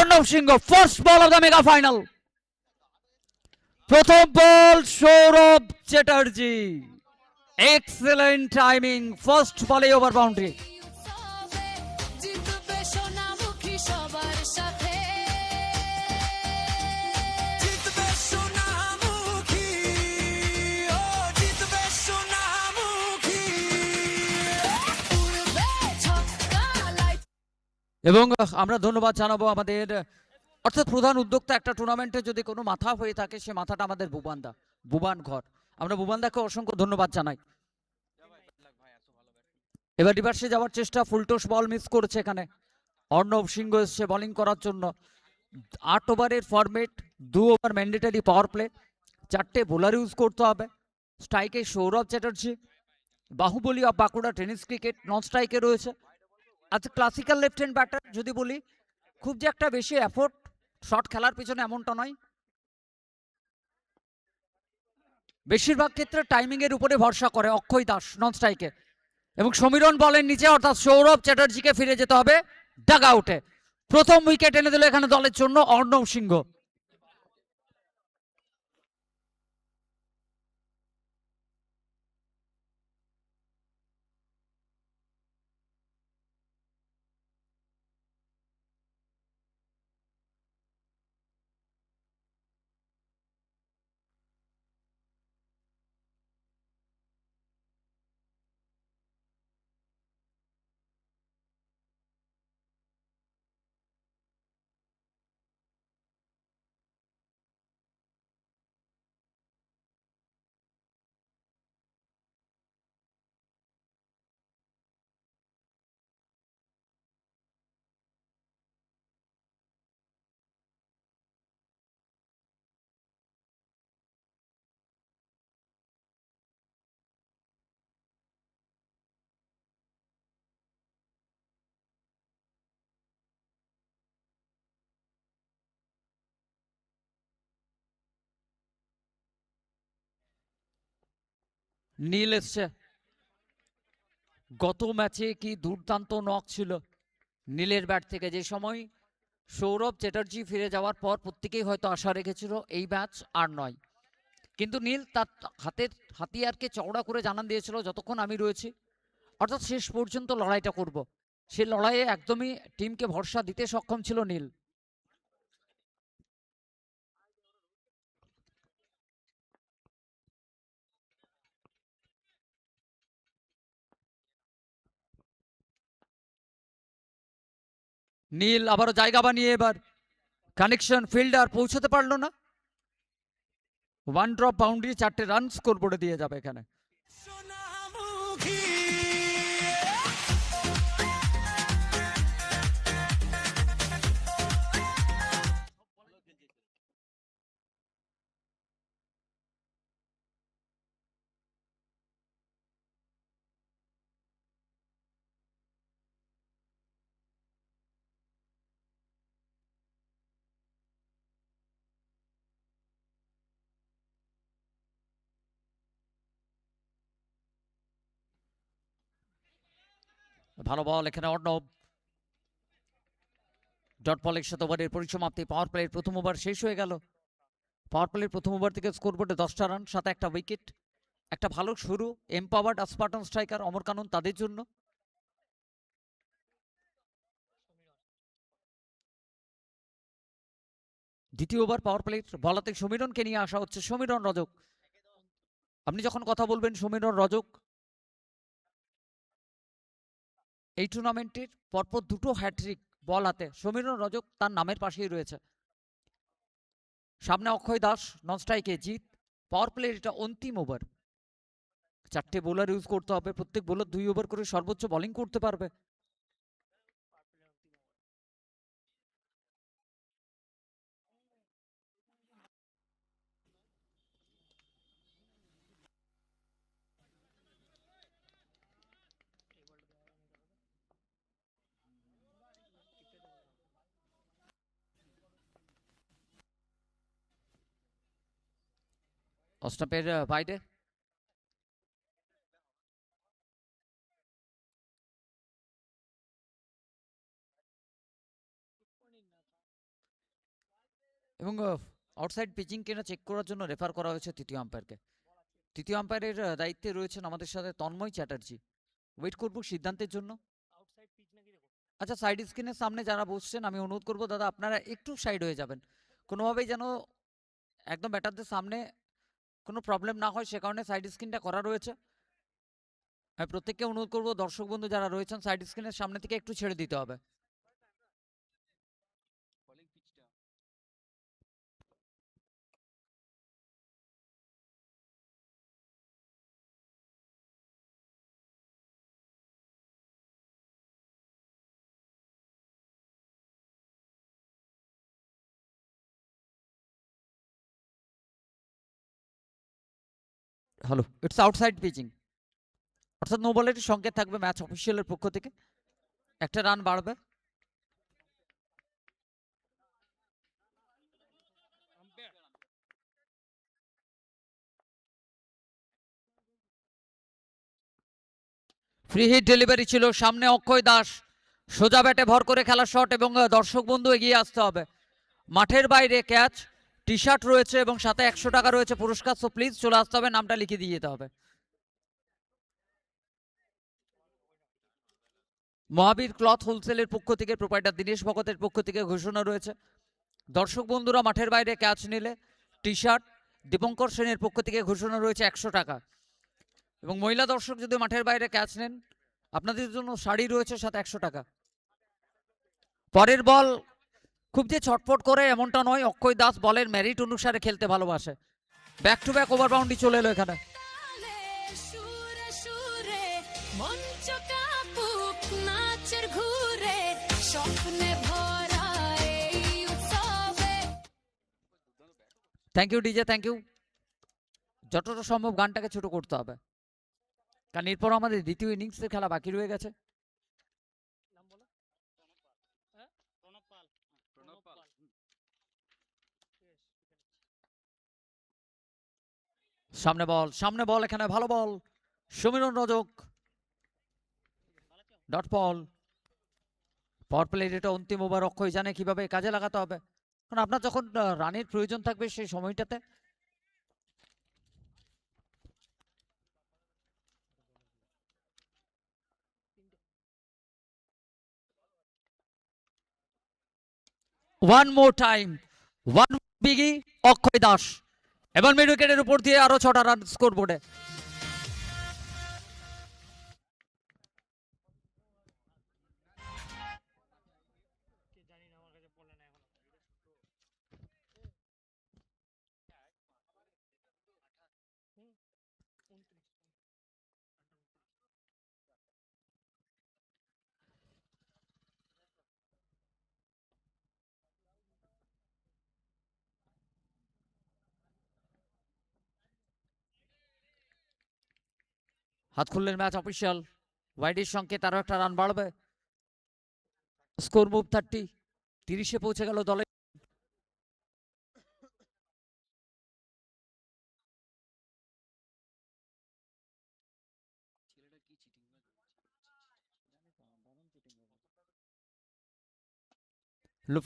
Arnab Singha, first ball of the mega final. প্রথম বল Sourav Chatterjee, excellent timing, first বলে ওভার বাউন্ডারি। এবং আমরা ধন্যবাদ জানাবো আমাদের, অর্থাৎ প্রধান উদ্যোক্তা একটা টুর্নামেন্টে যদি কোনো মাথা হয়ে থাকে, সে মাথাটা আমাদের বুবানদা, বুবান ঘর। আমরা বুবানদাকে অসংখ্য ধন্যবাদ জানাই। এবার রিভার্সে যাওয়ার চেষ্টা, ফুলটোস বল মিস করেছে এখানে। অর্ণব সিংহ এসছে বোলিং করার জন্য। 8 ওভারের format, 2 over mandatory power play, 4টে বোলার ইউজ করতে হবে। স্ট্রাইকে Sourav Chatterjee, Bahubali of Bankura tennis cricket, non স্ট্রাইকে রয়েছে। আচ্ছা, ক্লাসিক্যাল লেফট হ্যান্ড ব্যাটার যদি বলি, খুব যে একটা বেশি এফোর্ট শট খেলার পিছনে এমনটা নয়, বেশিরভাগ ক্ষেত্রে টাইমিং এর উপরে ভরসা করে অক্ষয় দাস নন স্ট্রাইকে। এবং সমীরণ বলের নিচে, অর্থাৎ সৌরভ চ্যাটার্জিকে ফিরে যেতে হবে ডাগ আউটে। প্রথম উইকেট এনে দিল এখানে দলের জন্য অর্ণব সিংহ। নীল এসছে, গত ম্যাচে কি দুর্দান্ত নক ছিল নীলের ব্যাট থেকে। যে সময় সৌরভ চ্যাটার্জি ফিরে যাওয়ার পর প্রত্যেকেই হয়তো আশা রেখেছিল এই ম্যাচ আর নয়, কিন্তু নীল তার হাতের হাতিয়ারকে চওড়া করে জানান দিয়েছিল, যতক্ষণ আমি রয়েছি, অর্থাৎ শেষ পর্যন্ত লড়াইটা করব। সে লড়াইয়ে একদমই টিমকে ভরসা দিতে সক্ষম ছিল নীল। নীল আবারও জায়গা বানিয়ে এবার কানেকশন, ফিল্ডার পৌঁছতে পারলো না। ওয়ান ড্রপ বাউন্ডারি, 4টে রান স্কোরবোর্ডে দিয়ে যাবে এখানে। ভালো বল এখানে অর্ণব, ডট বলের সাথে ওভারের পরিসমাপ্তি। পাওয়ার প্লের প্রথম ওভার শেষ হয়ে গেল। পাওয়ার প্লের প্রথম ওভার থেকে স্কোরবোর্ডে 10টা রান, সাথে একটা উইকেট। একটা ভালো শুরু এমপাওয়ার্ড স্পার্টান স্ট্রাইকার অমর কানন তাদের জন্য। দ্বিতীয় ওভার পাওয়ার প্লেট বলাতে সমীরনকে নিয়ে আসা হচ্ছে। সমীরন রজক, আপনি যখন কথা বলবেন সমীরন রজক এই টুর্নামেন্টের পরপর 2টো হ্যাট্রিক বল হাতে, সমীরন রজক তার নামের পাশেই রয়েছে। সামনে অক্ষয় দাস, নন স্ট্রাইকে জিৎ। পাওয়ার প্লের এটা অন্তিম ওভার, 4টে বোলার ইউজ করতে হবে, প্রত্যেক বোলার 2 ওভার করে সর্বোচ্চ বোলিং করতে পারবে। অস্টাপের বাইরে এবং আউটসাইড পিচিং কিনা চেক করার জন্য রেফার করা হয়েছে তৃতীয় আম্পায়ারকে। তৃতীয় আম্পায়ারের দায়িত্বে রয়েছেন আমাদের সাথে তন্ময় চ্যাটার্জি। ওয়েট করবো সিদ্ধান্তের জন্য। আচ্ছা, সাইড স্ক্রিনের সামনে যারা বসছেন আমি অনুরোধ করবো দাদা আপনারা একটু সাইড হয়ে যাবেন, কোনোভাবেই যেন একদম ব্যাটারদের সামনে কোনো প্রবলেম না হয়, সে কারণে সাইড স্ক্রিনটা করা রয়েছে। আমি প্রত্যেককে অনুরোধ করবো দর্শক বন্ধু যারা রয়েছেন সাইড স্ক্রিনের সামনে থেকে একটু ছেড়ে দিতে হবে। হ্যালো, ইটস আউটসাইড পিচিং, অর্থাৎ নো বলের সংকেত থাকবে ম্যাচ অফিসিয়ালের পক্ষ থেকে, একটা রান বাড়বে। ফ্রি হিট ডেলিভারি ছিল, সামনে অক্ষয় দাস, সোজা ব্যাটে ভর করে খেলা শট এবং দর্শক বন্ধু এগিয়ে আসতে হবে। মাঠের বাইরে ক্যাচ, টি শার্ট রয়েছে এবং সাথে 100 টাকা রয়েছে পুরস্কার, সো প্লিজ চলে আসতে হবে, নামটা লিখে দিয়ে যেতে হবে। মহাবীর ক্লথ হোলসেলের পক্ষ থেকে প্রোপাইটার দীনেশ ভগতের পক্ষ থেকে ঘোষণা রয়েছে, দর্শক বন্ধুরা মাঠের বাইরে ক্যাচ নিলে টি শার্ট, দীপঙ্কর সেনের পক্ষ থেকে ঘোষণা রয়েছে 100 টাকা, এবং মহিলা দর্শক যদি মাঠের বাইরে ক্যাচ নেন আপনাদের জন্য শাড়ি রয়েছে সাথে 100 টাকা। পরের বল খুব যে ছটফট করে এমনটা নয়, অক্ষয় দাস বলের মেরিট অনুসারে খেলতে ভালোবাসে। Back to back over boundary চলে এলো এখানে। Thank you DJ, thank you. যতটা সম্ভব গানটাকে ছোট করতে হবে, কারণ এরপর আমাদের দ্বিতীয় ইনিংসের খেলা বাকি রয়ে গেছে। সামনে বল, সামনে বল, এখানে ভালো ball, Samiran Rajak, dot ball. Power play এটা অন্তিম ওভার, অক্ষয় জানে কিভাবে কাজে লাগাতে হবে, কারণ আপনার যখন রানের প্রয়োজন থাকবে সেই সময়টাতে। One more time, one biggie Akshay Das, এবার মিড উইকেটের উপর দিয়ে আরো 6টা রান স্কোর বোর্ডে। হাত খুললেন ম্যাচ অফিসিয়াল, ওয়াইডের সংকেত, আরো একটা রান বাড়বে, স্কোর মুভ 30, 30-এ পৌঁছে গেল দলে।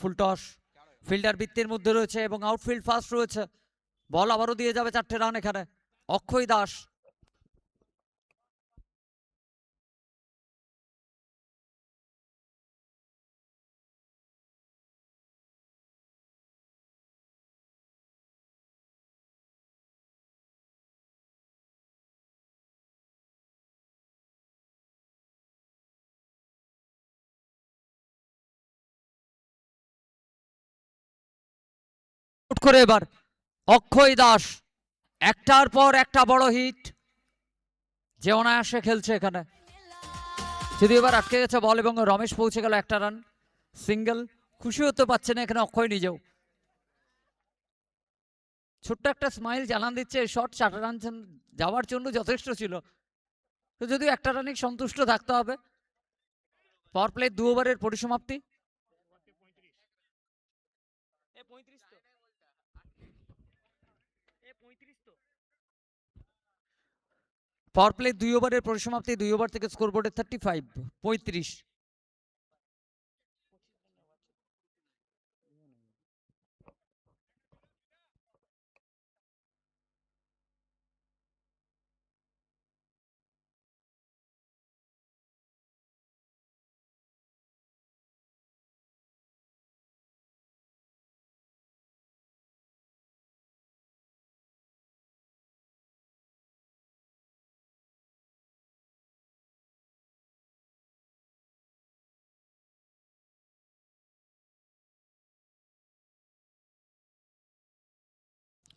ফুল টস, ফিল্ডার বৃত্তের মধ্যে রয়েছে এবং আউটফিল্ড ফাস্ট রয়েছে, বল আবারও দিয়ে যাবে 4টে রান এখানে অক্ষয় দাস। করে এবার অক্ষয় দাস, একটার পর একটা বড় হিট, যে অনায়াসে খেলছে এখানে, যদি এবার আটকে গেছে বল এবং রমেশ পৌঁছে গেল একটা রান, সিঙ্গেল। খুশি হতে পারছে না এখানে অক্ষয় নিজেও, ছোট্ট একটা স্মাইল জানান দিচ্ছে শট 4 রান যাওয়ার জন্য যথেষ্ট ছিল, তো যদিও একটা রানই সন্তুষ্ট থাকতে হবে। পাওয়ার প্লে 2 ওভারের পরিসমাপ্তি। পাওয়ার প্লে 2 ওভারের পরিসমাপ্তি, 2 ওভার থেকে স্কোর বোর্ডে 35, 35।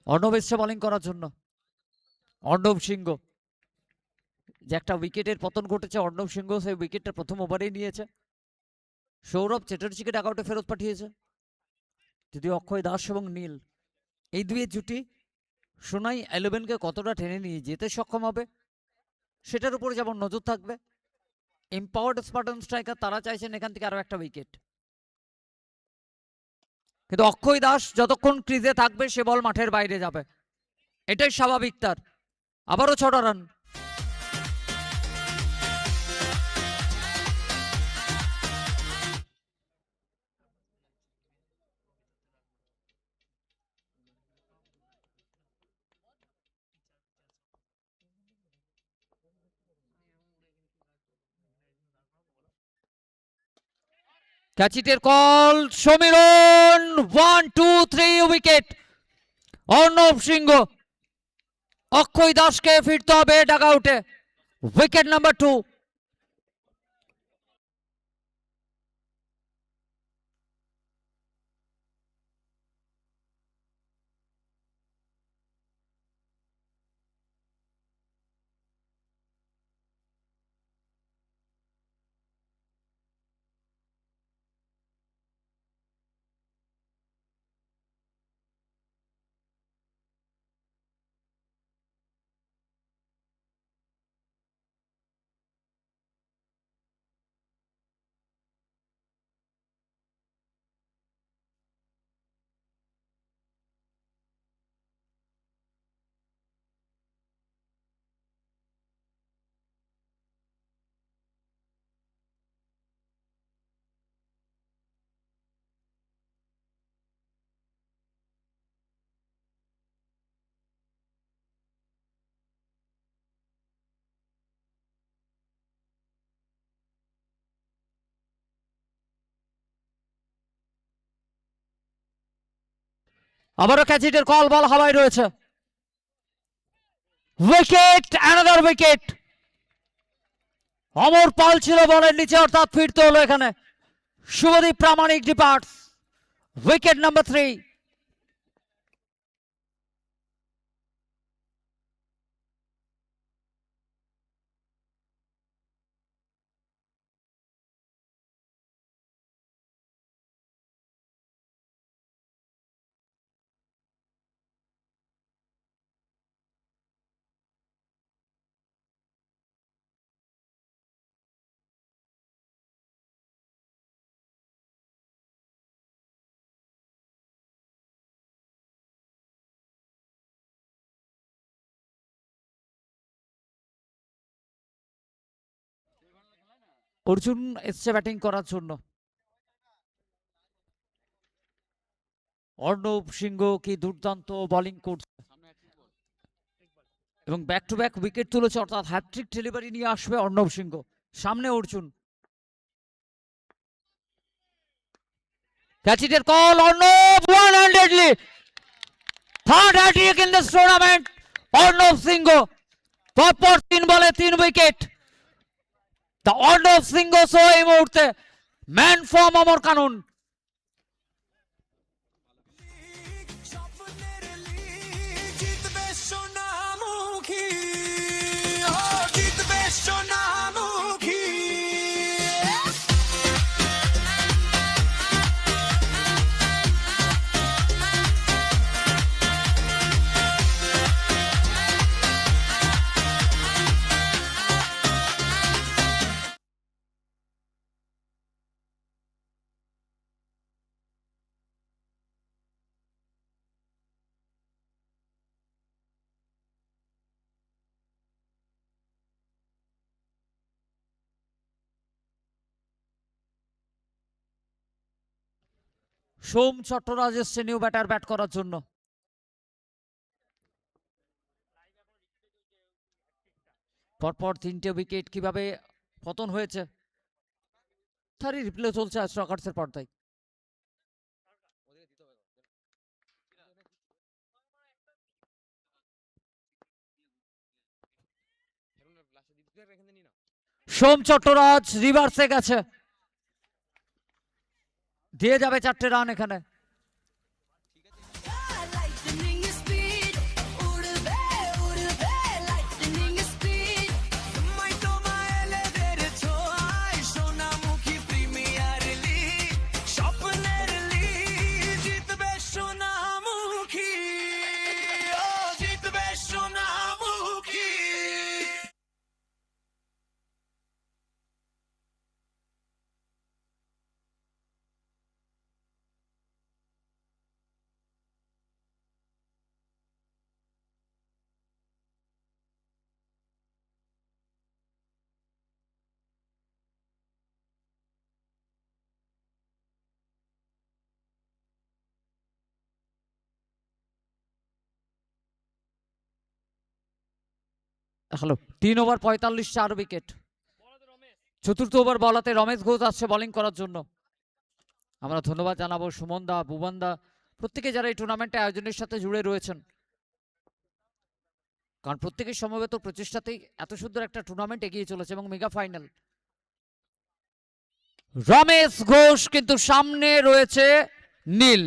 অর্ণব এসছে বোলিং করার জন্য। অর্ণব সিংহ, যে একটা উইকেটের পতন ঘটেছে, অর্ণব সিংহ সেই উইকেটটা প্রথম ওভারেই নিয়েছে। সৌরভ চ্যাটার্জিকে ডাকআউটে ফেরত পাঠিয়েছে। যদিও অক্ষয় দাস এবং নীল এই দুইয়ের জুটি সোনাই 11কে কতটা টেনে নিয়ে যেতে সক্ষম হবে সেটার উপরে যেমন নজর থাকবে। এম্পাওয়ার্ড স্পার্টন স্ট্রাইকার তারা চাইছেন এখান থেকে আরো একটা উইকেট, কিন্তু অক্ষয় দাস যতক্ষণ ক্রিজে থাকবে সে বল মাঠের বাইরে যাবে, এটাই স্বাভাবিক তার। আবারও 6টা রান। ক্যাচিটের কল, সমীরন 1 2 3 উইকেট। অর্ণব সিংহ, অক্ষয় দাসকে ফিরতে হবে ডাকআউটে। Wicket number 2। আবারও ক্যাচিটের কল, বল হাওয়ায় রয়েছে। Wicket, another wicket. Amar Pal ছিল বলের নিচে, অর্থাৎ ফিরতে হলো এখানে। Subhadeep Pramanik departs. Wicket number 3। Arjun এসছে ব্যাটিং করার জন্য। অর্ণব সিংহ কি দুর্দান্ত বোলিং করছে এবং ব্যাক টু ব্যাক উইকেট তুলেছে, অর্থাৎ হ্যাট্রিক ডেলিভারি নিয়ে আসবে অর্ণব সিংহ। সামনে অর্জুন। ক্যাচিটের call, Arnab one handedly third hat trick in this tournament. Arnab Singha পরপর 3 বলে 3 উইকেট। তা অর্ণব সিংহ সো এই মুহূর্তে ম্যান ফর্ম অমর কানুন। সোম চট্টরাজ এসছে নিউ ব্যাটার ব্যাট করার জন্য। পরপর 3টে উইকেট কিভাবে পতন হয়েছে তারই রিপ্লে চলছে আজ রকার্সের পর্দায়। সোম চট্টরাজ রিভার্সে গেছে, দিয়ে যাবে 4টে রান এখানে। Hello, 3 over 45, 4 wicket. চতুর্থ ওভার বলাতে রমেশ ঘোষ আসছে বোলিং করার জন্য। আমরা ধন্যবাদ জানাবো সুমন দা, ভুবন দা, প্রত্যেকে যারা এই টুর্নামেন্টে আয়োজনের সাথে জুড়ে রয়েছেন, কারণ প্রত্যেকের সমবেত প্রচেষ্টাতেই এত সুন্দর একটা টুর্নামেন্ট এগিয়ে চলেছে এবং মেগা ফাইনাল। রমেশ ঘোষ কিন্তু সামনে রয়েছে নীল,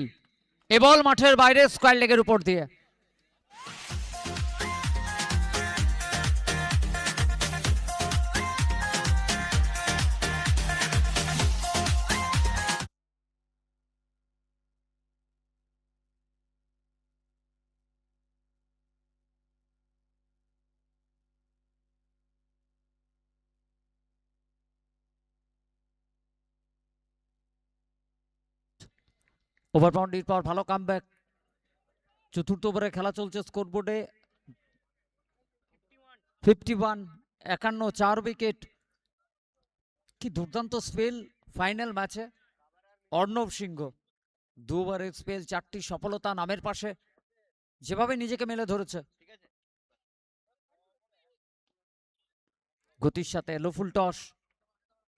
এ বল মাঠের বাইরে স্কয়ার লেগের উপর দিয়ে। ওভার বাউন্ডারির পর ভালো কামব্যাক। চতুর্থ ওভারে খেলা চলছে, স্কোরবোর্ডে 51, 51, 4 উইকেট। কি দুর্দান্ত স্পেল ফাইনাল ম্যাচে। অর্ণব সিংহ 2 ওভারের স্পেল, 4টি সফলতা নামের পাশে, যেভাবে নিজেকে মেলে ধরেছে গতির সাথে। লো ফুল টস,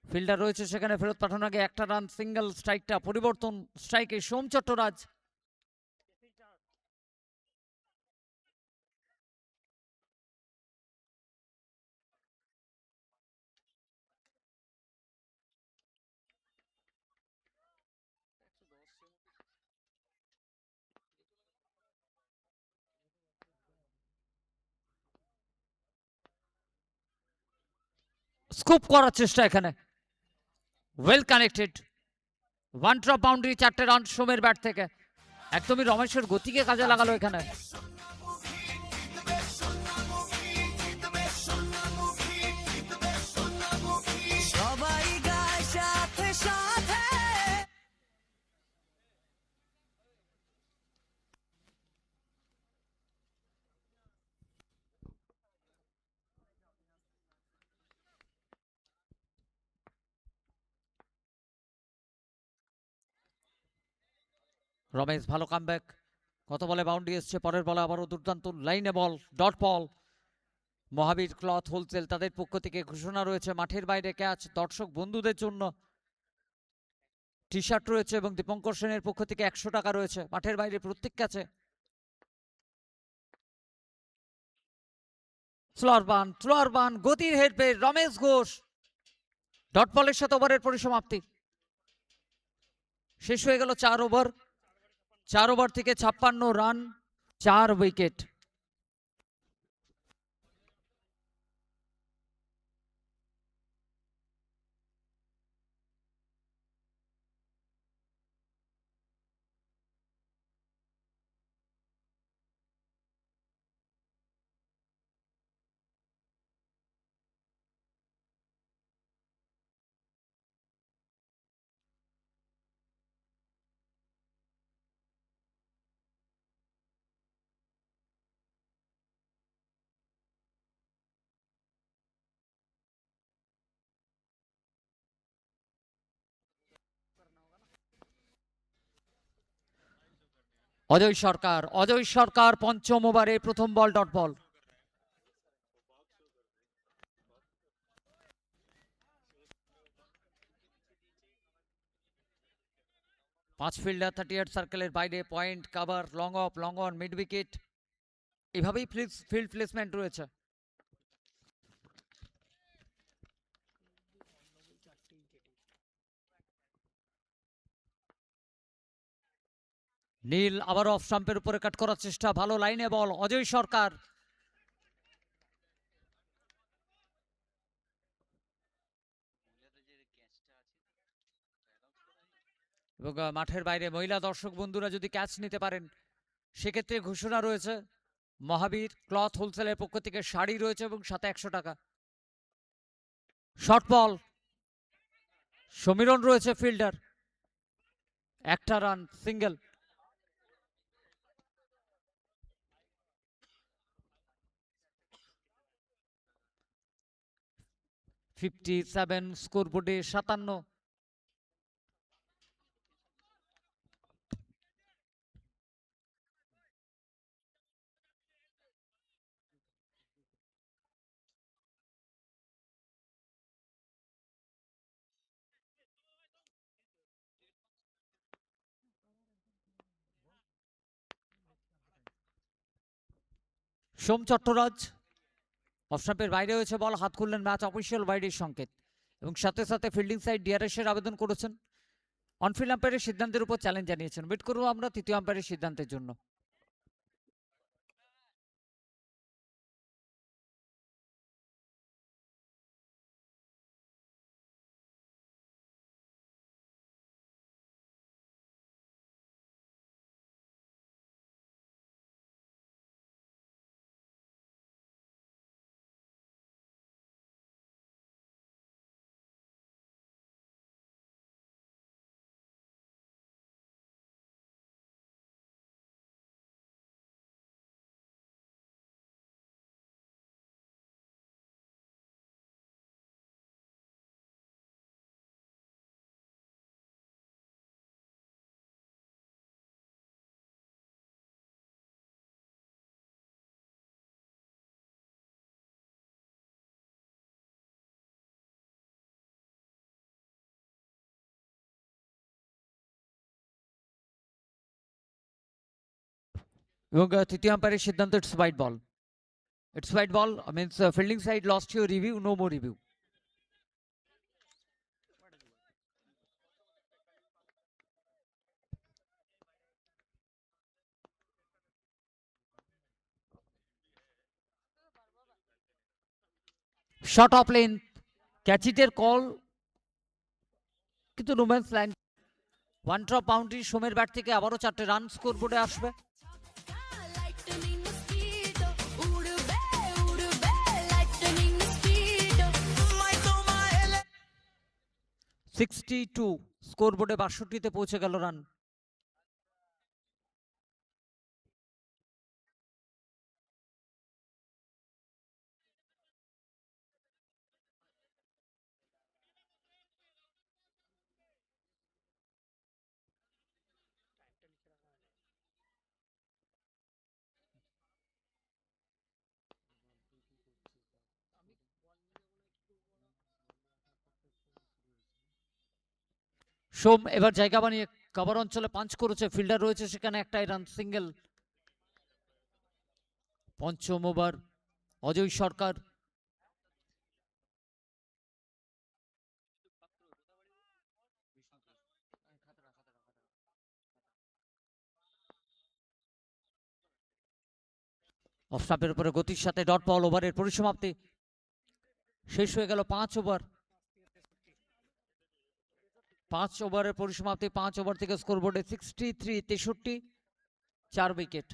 ফিল্ডার রয়েছে সেখানে, ফেরত পাঠানোর আগে একটা রান, সিঙ্গেল স্ট্রাইকটা পরিবর্তন স্ট্রাইকে সোম চট্টরাজ। স্কুপ করার চেষ্টা এখানে, well connected, one drop boundary, 4টে রান সোমের ব্যাট থেকে। একদমই রমেশের গতিকে কাজে লাগালো এখানে। রমেশ ভালো কামব্যাক, কত বলে বাউন্ডারি এসছে, পরের বলে আবারও দুর্দান্ত লাইনে বল, ডট বল। মহাবীর ক্লথ হোলসেল তাদের পক্ষ থেকে ঘোষণা রয়েছে মাঠের বাইরে ক্যাচ দর্শক বন্ধুদের জন্য। টি শার্ট রয়েছে এবং দীপঙ্কর সেনের পক্ষ থেকে 100 টাকা রয়েছে মাঠের বাইরে প্রত্যেক ক্যাচে। স্লোয়ার বান, গতির হেডবে রমেশ ঘোষ, ডট বলের সাথে ওভারের পরিসমাপ্তি। শেষ হয়ে গেল 4 ওভার, 4 ওভার থেকে 56 রান, 4 উইকেট। অজয় সরকার পঞ্চম ওভারে প্রথম বল, ডট বল। 5 ফিল্ডার 38 সার্কেলের বাইরে, point cover, long of, long on, mid wicket, এভাবেই ফিল্ড প্লেসমেন্ট রয়েছে। নীল আবার অফ স্টাম্পের উপরে কাট করার চেষ্টা, ভালো লাইনে বল, অজয় সরকার। এবং মাঠের বাইরে মহিলা দর্শক বন্ধুরা যদি ক্যাচ নিতে পারেন সেক্ষেত্রে ঘোষণা রয়েছে মহাবীর ক্লথ হোলসেলের পক্ষ থেকে শাড়ি রয়েছে এবং সাথে 100 টাকা। শর্ট বল, সমীরণ রয়েছে ফিল্ডার, একটা রান, সিঙ্গেল। 57, স্কোরবোর্ডে 57। সোম চট্টরাজ অফ স্টাম্পের বাইরে হয়েছে বল, হাত খুললেন, ম্যাচ অফিসিয়াল বাইরের সংকেত, এবং সাথে সাথে ফিল্ডিং সাইড ডিআরএস এর আবেদন করেছেন। অনফিল্ড আম্পায়ারের সিদ্ধান্তের উপর চ্যালেঞ্জ জানিয়েছেন। ওয়েট করবো আমরা তৃতীয় আম্পায়ারের সিদ্ধান্তের জন্য। এবং তৃতীয় আম্পায়ারের সিদ্ধান্ত, it's wide ball. It's white ball, means fielding side lost your review, no more review. Shot off lane, catch it এর কল, কিন্তু no man's line. One drop boundary, সোমের ব্যাট থেকে আবারও 4টে রান স্কোর বোর্ডে আসবে। 62 স্কোর বোর্ডে, 62তে পৌঁছে গেল রান। সোম এবার জায়গা বানিয়ে কভার অঞ্চলে পাঞ্চ করেছে, ফিল্ডার রয়েছে সেখানে, একটাই রান, সিঙ্গেল। পঞ্চম ওভার, অজয় সরকার। অফ স্টাম্পের উপরে গতির সাথে ডট বল, ওভারের পরিসমাপ্তি, শেষ হয়ে গেল 5 ওভার। 5 ওভারের পরিসমাপ্তি, 5 ওভার থেকে স্কোর বোর্ডে 63, 4 উইকেট।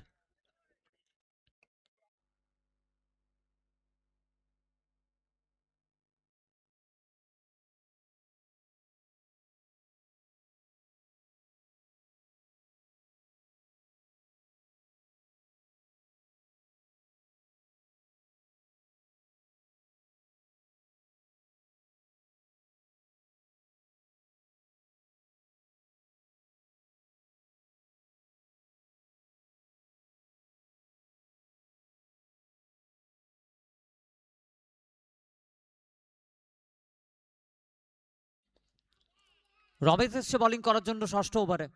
রমেশ এসছে বোলিং করার জন্য ষষ্ঠ ওভারে।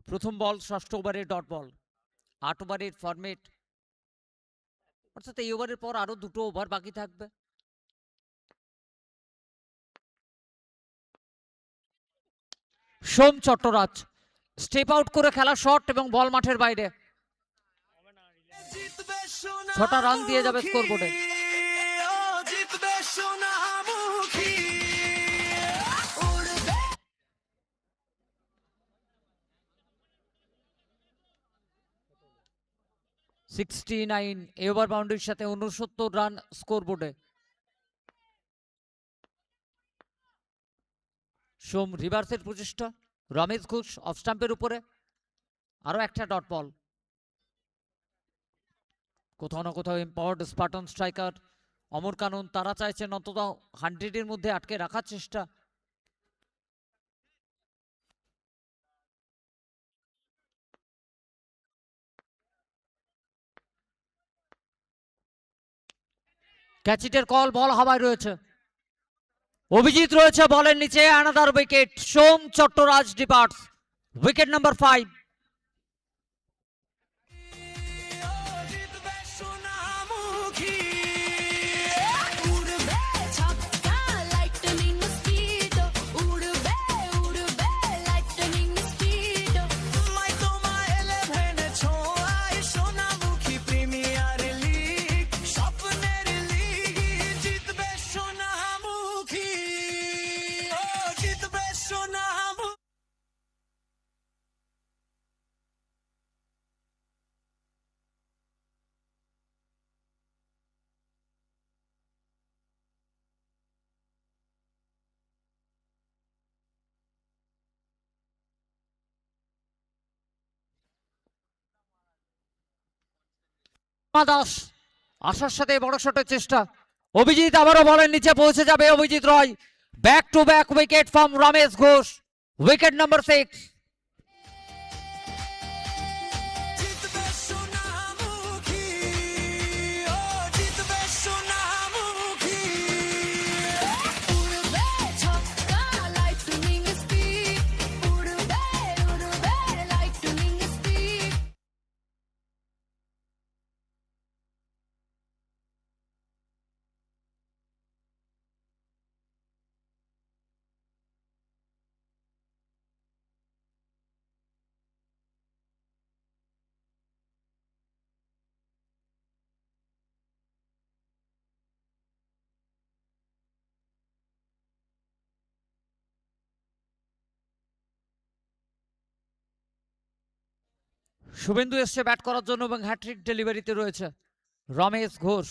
প্রথম বল ষষ্ঠ ওভারে, ডট বল। 8 ওভারের ফরম্যাট, অর্থাৎ এই ওভারের পর আরো 2টো ওভার বাকি থাকবে। সোম চট্টরাজ স্টেপ আউট করে খেলা শট, এবং বল মাঠের বাইরে। 6টা রান দিয়ে যাবে স্কোর বোর্ডে। এই ওভার বাউন্ডারির সাথে 69 রান স্কোর বোর্ডে। সোম রিভার্সের প্রচেষ্টা, রমেশ ঘোষ অফ স্টাম্পের উপরে, আরো একটা ডট বল। কোথাও না কোথাও এম্পাওয়ার্ড স্পার্টন স্ট্রাইকার অমর কানন, তারা চাইছেন অন্তত 100-এর মধ্যে আটকে রাখার চেষ্টা। ক্যাচিটের কল, বল হাওয়ায় রয়েছে, অভিজিৎ রয়েছে বলের নিচে, another wicket. Som Chattaraj departs, wicket number 5। Das আশার সাথে বড় শটের চেষ্টা, অভিজিৎ আবারও বলের নিচে পৌঁছে যাবে Abhijit Roy. Back to back wicket from Ramesh Ghosh, wicket number 6। Subhendu এসছে ব্যাট করার জন্য এবং হ্যাট্রিক ডেলিভারিতে রয়েছে রমেশ ঘোষ।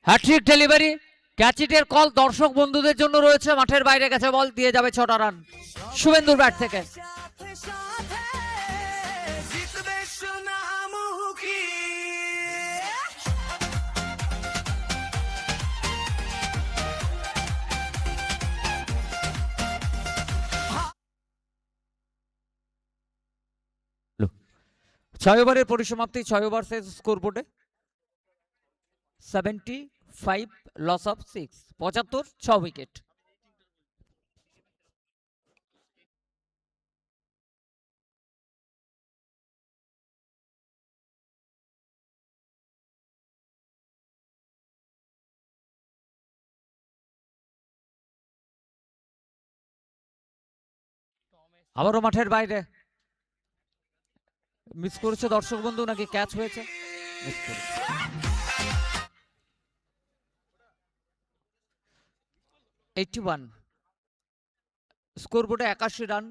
হ্যাট্রিক ডেলিভারি, ক্যাচিটের কল দর্শক বন্ধুদের জন্য রয়েছে, মাঠের বাইরে গেছে বল, দিয়ে যাবে 6টা রান শুভেন্দুর ব্যাট থেকে। ছয় ওভারের পরিসমাপ্তি, 6 ওভার শেষ স্কোর বোর্ডে 75 লস অফ 6, 75, 6 উইকেট। আবারও মাঠের বাইরে, মিস করেছে দর্শক বন্ধু নাকি ক্যাচ হয়েছে? 81 স্কোর বোর্ডে 81 রান।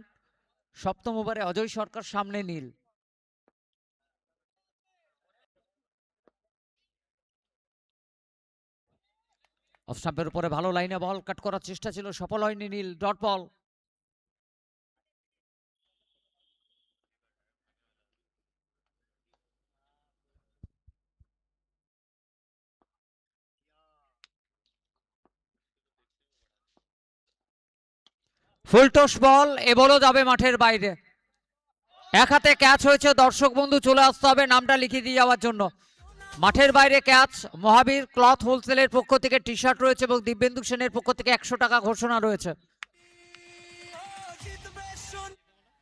সপ্তম ওভারে অজয় সরকার, সামনে নীল। অফ স্টাম্পের উপরে ভালো লাইনে বল কাট করার চেষ্টা ছিল, সফল হয়নি নীল, ডট বল। ফুলটস বল, এ বলও যাবে মাঠের বাইরে। এক হাতে ক্যাচ হয়েছে, দর্শক বন্ধু চলে আসতে হবে নামটা লিখে দিয়ে যাওয়ার জন্য। মাঠের বাইরে ক্যাচ, মহাবীর ক্লথ হোলসেলের পক্ষ থেকে টি শার্ট রয়েছে এবং দিব্যেন্দু সেনের পক্ষ থেকে 100 টাকা ঘোষণা রয়েছে।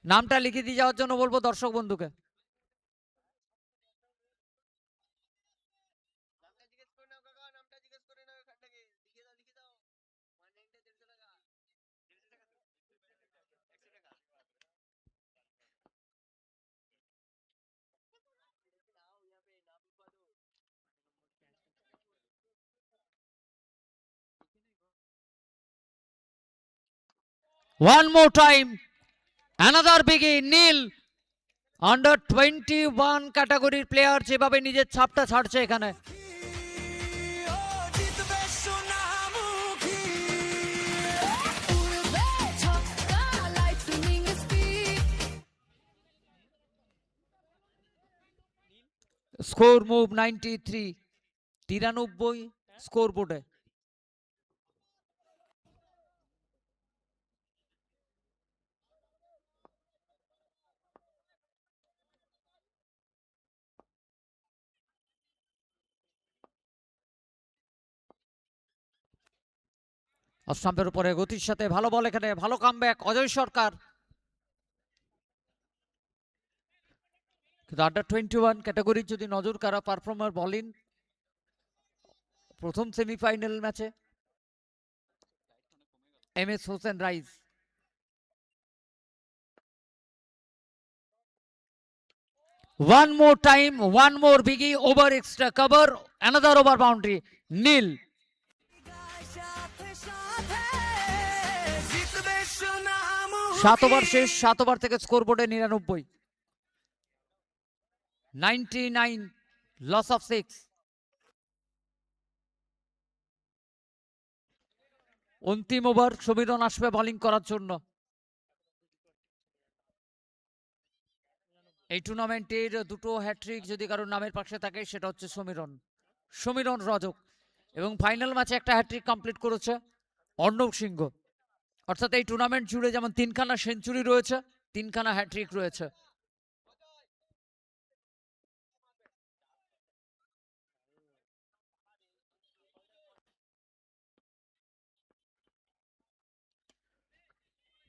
নামটা লিখে দিয়ে যাওয়ার জন্য বলবো দর্শক বন্ধুকে। One more time, another biggie, নীল আন্ডার 21 ক্যাটাগরির প্লেয়ার যেভাবে নিজের ছাপটা ছাড়ছে এখানে। স্কোর মুভ 93, 93 স্কোর বোর্ডে। অফ স্টাম্পের উপরে গতির সাথে ভালো বল, এখানে ভালো কামব্যাক অজয় সরকার। কিন্তু আন্ডার 21 ক্যাটাগরির যদি নজর কারা পারফর্মার বলেন প্রথম সেমিফাইনাল ম্যাচে MS Hossain rise. One more time, one more biggie over extra cover, another over boundary, নীল। 7 ওভার শেষ, 7 ওভার থেকে স্কোর বোর্ডে 99, 99 লস অফ 6। অন্তিম ওভার, সমীরন আসবে বোলিং করার জন্য। এই টুর্নামেন্টের দুটো হ্যাট্রিক যদি কারোর নামের পাশে থাকে সেটা হচ্ছে সমীরন রজক, এবং ফাইনাল ম্যাচে একটা হ্যাট্রিক কমপ্লিট করেছে অর্ণব সিংহ। অর্থাৎ এই টুর্নামেন্ট জুড়ে যেমন 3খানা সেঞ্চুরি রয়েছে, 3খানা হ্যাট্রিক রয়েছে।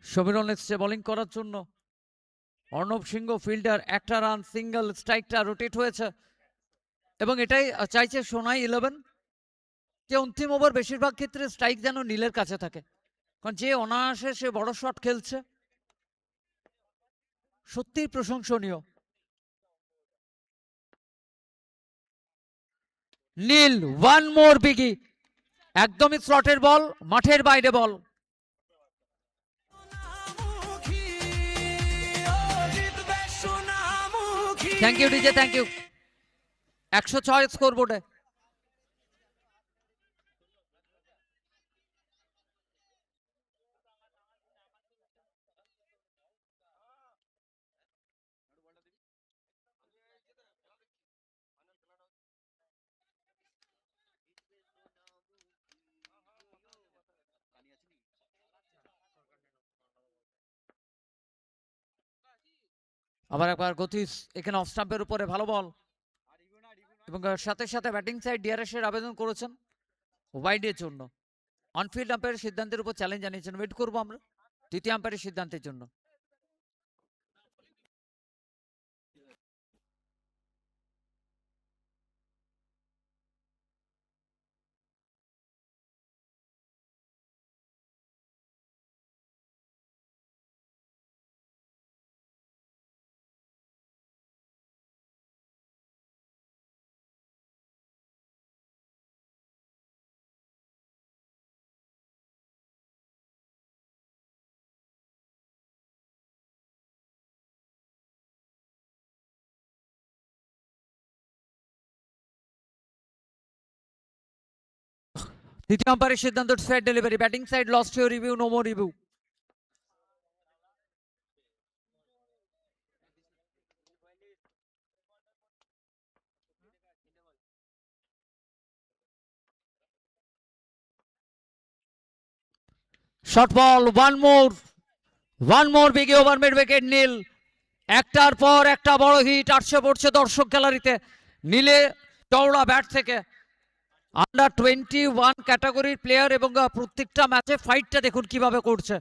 সমীরন এসছে বোলিং করার জন্য। অর্ণব সিংহ ফিল্ডার, একটা রান সিঙ্গেল, স্ট্রাইকটা রোটেট হয়েছে, এবং এটাই চাইছে সোনাই 11 যে অন্তিম ওভার বেশিরভাগ ক্ষেত্রে স্ট্রাইক যেন নীলের কাছে থাকে, কারণ যে অনায়াসে সে বড় শট খেলছে, সত্যিই প্রশংসনীয়। নীল ওয়ান মোর বিগি, একদমই স্লটের বল, মাঠের বাইরে ball. Thank you DJ, thank you. 106 score বোর্ডে। আবার একবার গতিস এখানে অফ স্টাম্পের উপরে, ভালো বল, এবং সাথে সাথে ব্যাটিং সাইড ডিআরএস এর আবেদন করেছেন ওয়াইডের জন্য। অনফিল্ড আম্পায়ারের সিদ্ধান্তের উপর চ্যালেঞ্জ জানিয়েছেন। ওয়েট করবো আমরা তৃতীয় আম্পায়ারের সিদ্ধান্তের জন্য। দ্বিতীয় আম্পায়ারের সিদ্ধান্ত, fair delivery, batting side lost your review, no more review. Short ball, one more biggie over mid wicket Neel. একটার পর একটা বড় হিট আসছে পড়ছে দর্শক গ্যালারিতে নীলে চওড়া ব্যাট থেকে। আন্ডার 21 ক্যাটাগরির প্লেয়ার, এবং প্রত্যেকটা ম্যাচে ফাইটটা দেখুন কিভাবে করছে।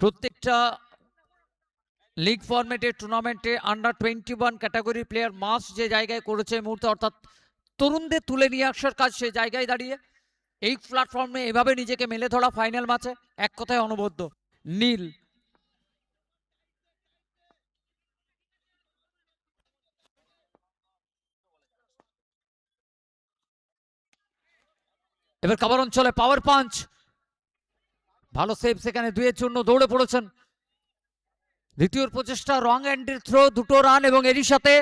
প্রত্যেকটা লিগ ফরম্যাটের টুর্নামেন্টে আন্ডার 21 ক্যাটাগরির প্লেয়ার মাস যে জায়গায় করেছে এই মুহূর্তে, অর্থাৎ তরুণদের তুলে নিয়ে আসার কাজ, সে জায়গায় দাঁড়িয়ে এই প্ল্যাটফর্মে এভাবে নিজেকে মেলে ধরা ফাইনাল ম্যাচে এক কথায় অনবদ্য নীল। এবার কাভার অঞ্চলে পাওয়ার পাঞ্চ, ভালো সেভ সেখানে, 2-এর জন্য দৌড়ে পড়েছেন। দ্বিতীয় প্রচেষ্টা রং হ্যান্ডের থ্রো, 2টো রান, এবং এরই সাথে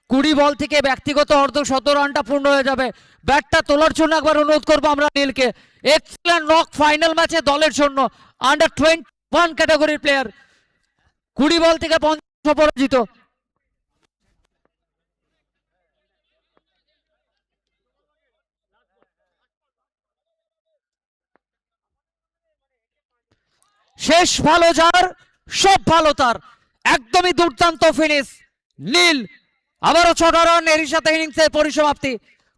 20 বল থেকে ব্যক্তিগত অর্ধ-শত রানটা পূর্ণ হয়ে যাবে। ব্যাটটা তোলার জন্য একবার অনুরোধ করবো আমরা নীলকে। এক্সেলেন্ট নক ফাইনাল ম্যাচে দলের জন্য, আন্ডার 21 ক্যাটাগরির প্লেয়ার, 20 বল থেকে 50 অপরাজিত। শেষ ভালো যার, সব ভালো তার, একদমই দুর্দান্ত ফিনিশ নীল। আবারও 6টা রান, এরই সাথে ইনিংসের পরিসমাপ্তি।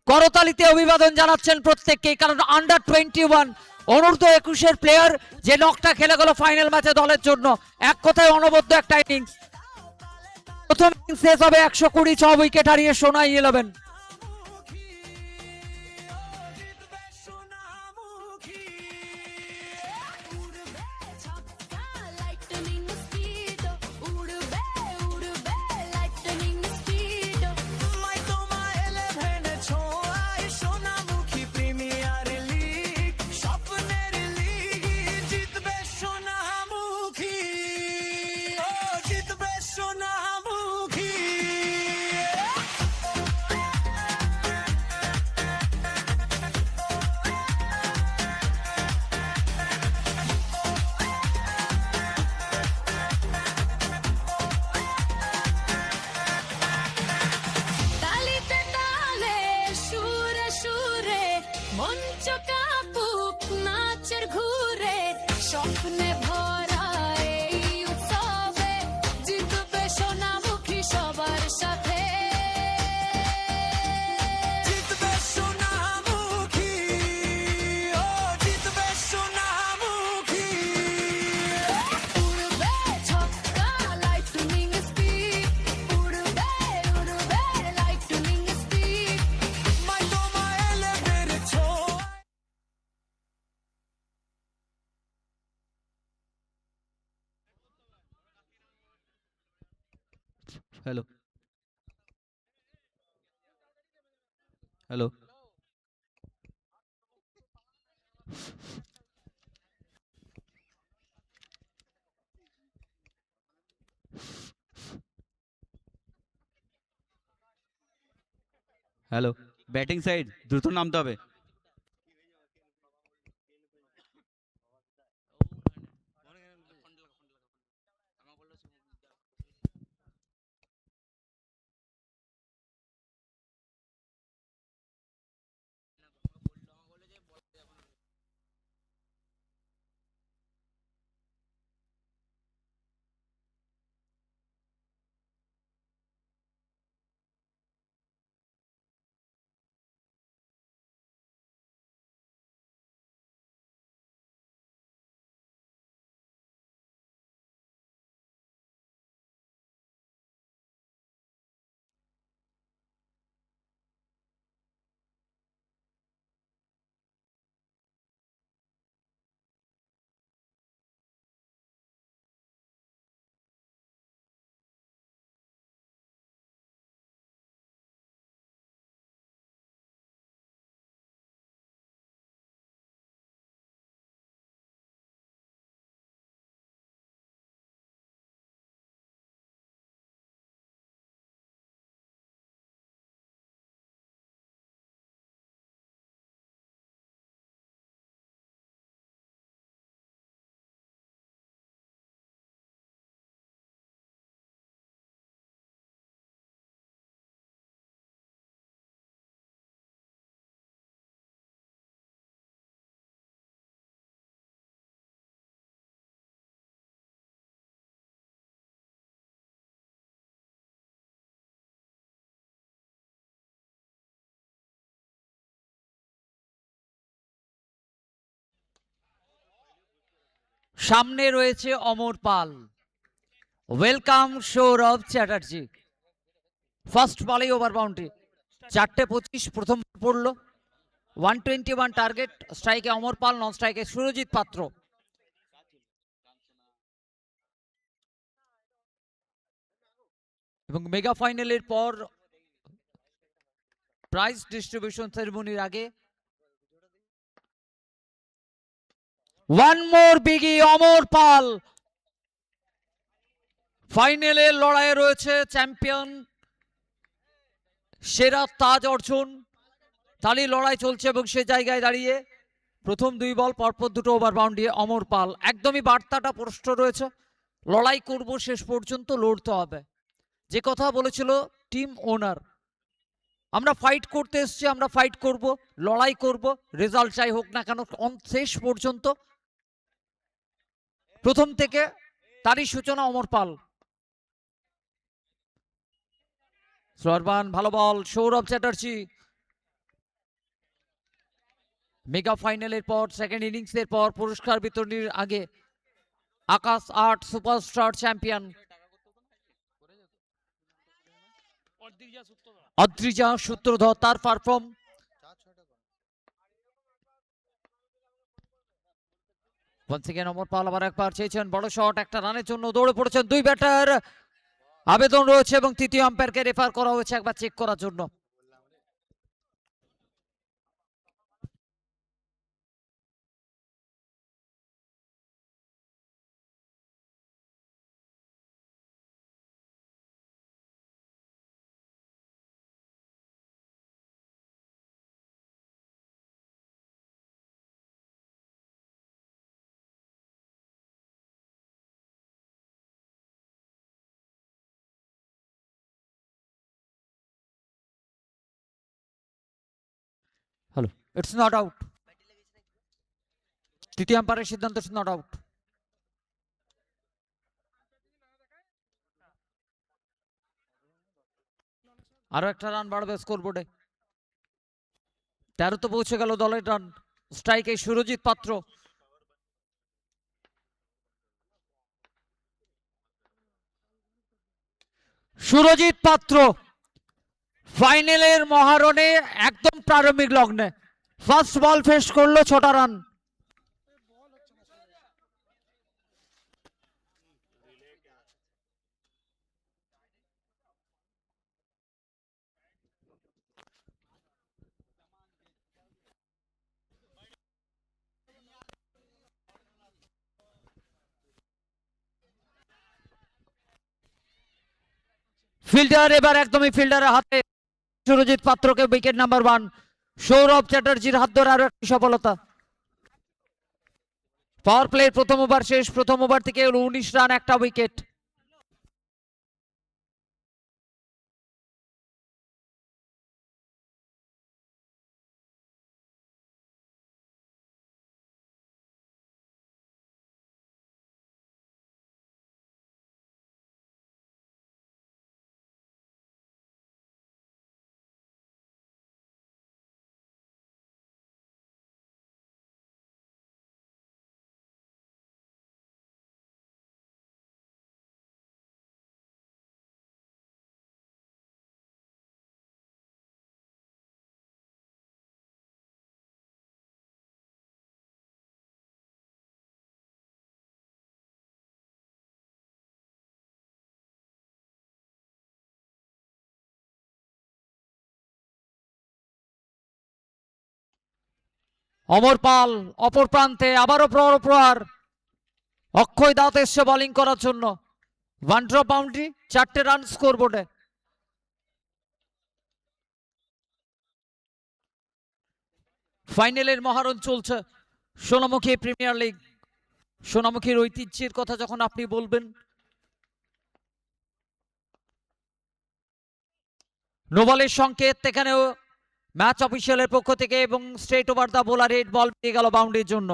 করতালিতে অভিবাদন জানাচ্ছেন প্রত্যেককেই, কারণ আন্ডার 21 অনূর্ধ্ব 21-এর প্লেয়ার যে নকটা খেলে গেল ফাইনাল ম্যাচে দলের জন্য, এক কথায় অনবদ্য একটা ইনিংস। প্রথম ইনিংস শেষ হবে 126 উইকেট হারিয়ে Sonai 11। Hello, hello. Hello, batting side দ্রুত নামতে হবে। সামনে রয়েছে অমর পাল। ওয়েলকাম সৌরভ চ্যাটার্জি। ফার্স্ট বলেই ওভার বাউন্ডারি। 4:25 প্রথম পড়লো। 121 টার্গেট। স্ট্রাইকে অমর পাল, নন স্ট্রাইকে সুরজিৎ পাত্র। এবং মেগা ফাইনালের পর প্রাইজ ডিস্ট্রিবিউশন সেরেমনির আগে ওয়ান মোর বিগি অমর পাল। ফাইনালের লড়াইয়ে রয়েছে চ্যাম্পিয়ন, সেরা তাজ অর্জন। তালি লড়াই চলছে এবং সে জায়গায় দাঁড়িয়ে প্রথম 2 বল পরপর দুটো ওভার বাউন্ডারি অমর পাল। একদমই বার্তাটা স্পষ্ট রয়েছে, লড়াই করব, শেষ পর্যন্ত লড়তে হবে। যে কথা বলেছিল টিম ওনার, আমরা ফাইট করতে এসেছি, আমরা ফাইট করব, লড়াই করব, রেজাল্ট চাই হোক না কেন শেষ পর্যন্ত। প্রথম থেকে তারই সূচনা অমর পাল। সরবান ভালো বল সৌরভ চ্যাটার্জি। মেগা ফাইনালের পর সেকেন্ড ইনিংসের পর পুরস্কার বিতরণীর আগে আকাশ আট সুপারস্টার চ্যাম্পিয়ন অদ্রিজা সূত্রধর তার পারফর্ম। once again অমর পাল আবার একবার চেয়েছেন বড় শট, একটা রানের জন্য দৌড়ে পড়েছেন দুই ব্যাটার। আবেদন রয়েছে এবং তৃতীয় আম্পায়ারকে রেফার করা হয়েছে একবার চেক করার জন্য। Hello, it's not out. তৃতীয় আম্পায়ারের সিদ্ধান্ত ইটস নট আউট। আরো একটা রান বাড়বে স্কোরবোর্ডে। 13 পৌঁছে গেল দলের রান। স্ট্রাইকে সুরজিৎ পাত্র। সুরজিৎ পাত্র ফাইনালের মহারণে একদম প্রারম্ভিক লগ্নে ফার্স্ট বল ফেস করলো 6টা রান। ফিল্ডার এবার একদমই ফিল্ডারের হাতে, সুরজিৎ পাত্রকে উইকেট নাম্বার 1। সৌরভ চ্যাটার্জির হাত ধরে আরো একটি সফলতা। পাওয়ার প্লে প্রথম ওভার শেষ, প্রথম ওভার থেকে 19 রান, একটা উইকেট। অমর পাল অপর প্রান্তে, আবারও প্রহার। অক্ষয় দাস এসছে বোলিং করার জন্য। 1 ড্রপ বাউন্ডারি, 4টে রান স্কোর বোর্ডে। ফাইনালের মহারণ চলছে সোনামুখী প্রিমিয়ার লিগ। সোনামুখীর ঐতিহ্যের কথা যখন আপনি বলবেন, নোবলের সংকেত এখানেও ম্যাচ অফিসিয়ালের পক্ষ থেকে, এবং straight over the bowler head, ball পেয়ে গেল বাউন্ডারির জন্য।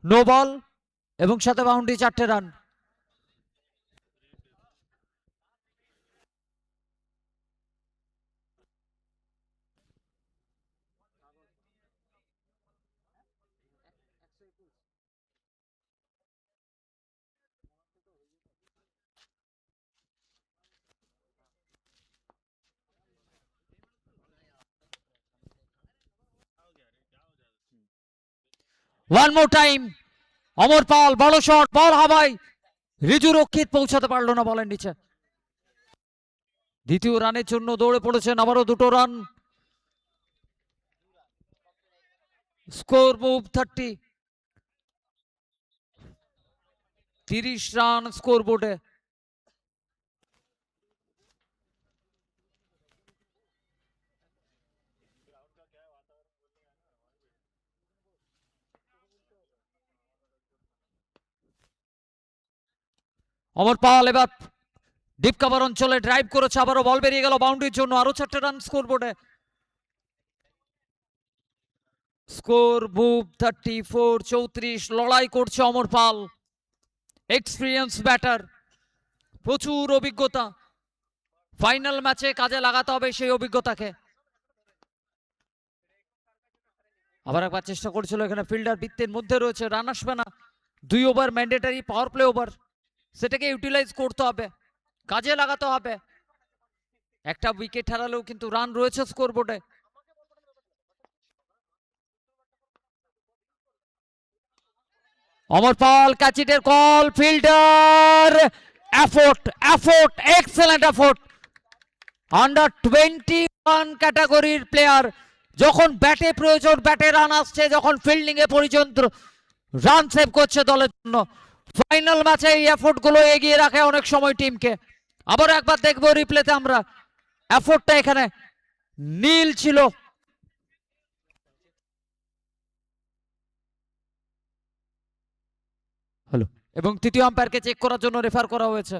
নো বল এবং সাথে বাউন্ডারি, 4টে run. One more time, Amar Pal বড় শট, বল হাওয়ায়, রিজু রক্ষিত পৌঁছাতে পারলো না বলের নিচে। দ্বিতীয় রানের জন্য দৌড়ে পড়েছেন, আবারও 2টো run. Score move 30 run score বোর্ডে। অমর পাল এবার ডিপ কাভার অঞ্চলে ড্রাইভ করেছে, আবারও বল বেরিয়ে গেল বাউন্ডারির জন্য, আরো 4টে রান স্কোর বোর্ডে। Score move 34, 34। লড়াই করছে অমর পাল, এক্সপিরিয়েন্স ব্যাটার, প্রচুর অভিজ্ঞতা। ফাইনাল ম্যাচে কাজে লাগাতে হবে সেই অভিজ্ঞতাকে। আবার একবার চেষ্টা করছিল, এখানে ফিল্ডার বৃত্তের মধ্যে রয়েছে, রান আসবে না। 2 over mandatory power play over, সেটাকে ইউটিলাইজ করতে হবে, কাজে লাগাতে হবে। একটা উইকেট হারালেও কিন্তু রান রয়েছে স্কোর বোর্ডে। অমর পাল ক্যাচিটের call, fielder effort, effort, excellent effort. Under 21 ক্যাটাগরির প্লেয়ার, যখন ব্যাটে প্রয়োজন ব্যাটে রান আসছে, যখন ফিল্ডিং এ প্রয়োজন রান সেভ করছে দলের জন্য। ফাইনাল ম্যাচে এই এফোর্ট গুলো এগিয়ে রাখে অনেক সময় টিমকে। আবার একবার দেখবো রিপ্লেতে আমরা, এফোর্টটা এখানে নীল ছিল। হ্যালো, এবং তৃতীয় আম্পায়ারকে চেক করার জন্য রেফার করা হয়েছে।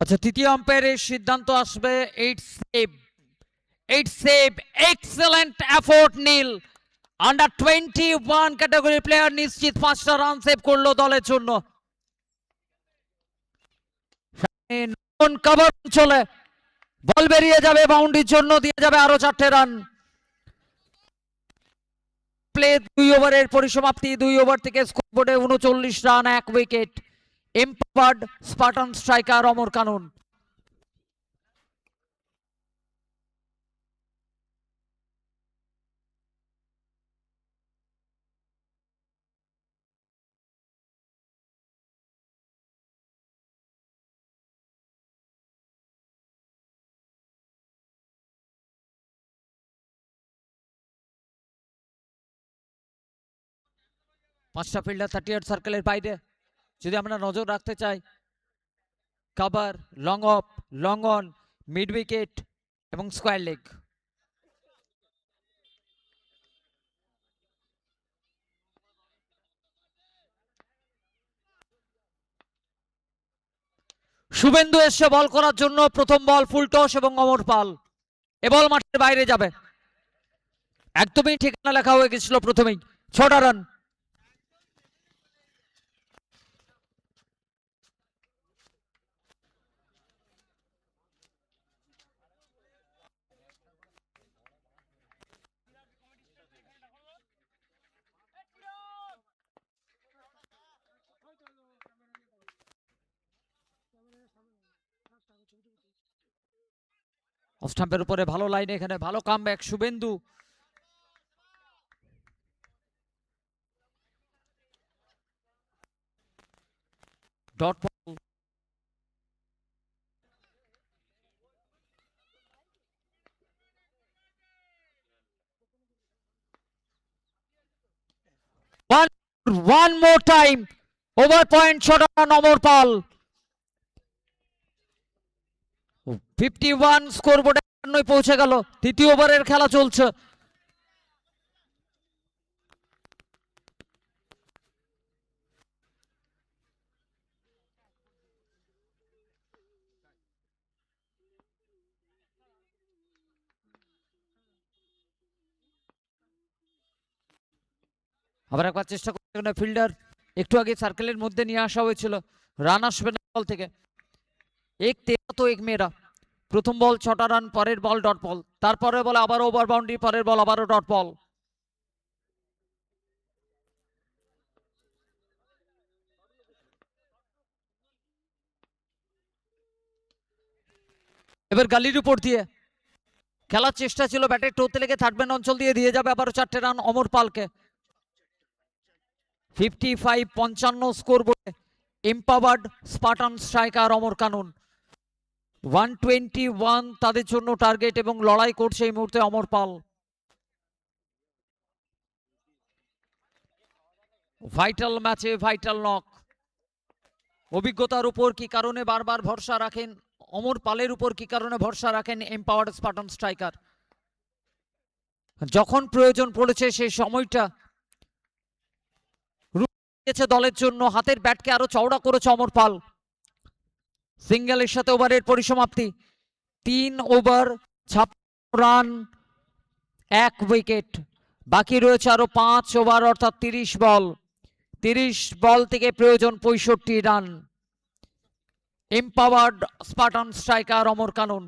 আচ্ছা, তৃতীয় আম্পায়ারের সিদ্ধান্ত আসবে। 8 সেভ, এক্সেলেন্ট এফোর্ট নীল। আন্ডার 21 ক্যাটাগরি প্লেয়ার নিশ্চিত 5টা রান সেভ করলো দলের জন্য। কভার অঞ্চলে বল বেরিয়ে যাবে, বাউন্ডারির জন্য দিয়ে যাবে আরো 4টে রান। প্লে 2 ওভারের পরিসমাপ্তি। 2 ওভার থেকে স্কোরবোর্ডে 39 run, 1 wicket. Empowered Spartan striker Amar Kanan. পাঁচটা ফিল্ডার 38 সার্কেলের বাইরে। যদি আমরা নজর রাখতে চাই, cover, long of, long on, mid wicket এবং স্কোয়ার লেগ। শুভেন্দু এসছে বল করার জন্য। প্রথম বল ফুল টস এবং অমর পাল। এ বল মাঠের বাইরে যাবে। একদমই ঠিকানা লেখা হয়ে গেছিল প্রথমেই। 6টা রান। অফ স্টাম্পের উপরে ভালো লাইন, এখানে ভালো comeback Subhendu. Dot ball. One more time. Over point 6টা রান অমর পাল। 51 স্কোরবোর্ডে পৌঁছে গেল। তৃতীয় ওভারের খেলা চলছে। আবার একবার চেষ্টা করছে ফিল্ডার। একটু আগে সার্কেলের মধ্যে নিয়ে আসা হয়েছিল। রান আসবে না বল থেকে। এক তেরা তো এক মেয়েরা। প্রথম বল 6টা রান, পরের বল ডট বল, তারপরে বলে আবারও ওভার বাউন্ডারি, পরের বল আবারও ডট বল। এবার গালির উপর দিয়ে খেলার চেষ্টা ছিল। ব্যাটের টোতে লেগে থার্ড ম্যান অঞ্চল দিয়ে যাবে আবারও 4টে রান অমর পালকে। 55 স্কোর বোর্ডে এম্পাওয়ার্ড স্পার্টান স্ট্রাইকার অমর কানন। 121 তাদের জন্য টার্গেট এবং লড়াই করছে এই মুহূর্তে অমর পাল। ভাইটাল ম্যাচে ভাইটাল নক। অভিজ্ঞতার উপর কি কারণে বারবার ভরসা রাখেন অমর পালের উপর, কি কারণে ভরসা রাখেন এম্পাওয়ার্ড স্পার্টান স্ট্রাইকার। যখন প্রয়োজন পড়েছে সেই সময়টা দলের জন্য। হাতের ব্যাটকে আরো চওড়া করেছে অমর পাল। সিঙ্গেলের সাথে ওভারের পরিসমাপ্তি। 3 ওভার 56 রান, 1 উইকেট। বাকি রয়েছে আরো 5 ওভার অর্থাৎ 30 বল। 30 বল থেকে প্রয়োজন 65 run. Empowered Spartan striker Amar কানন।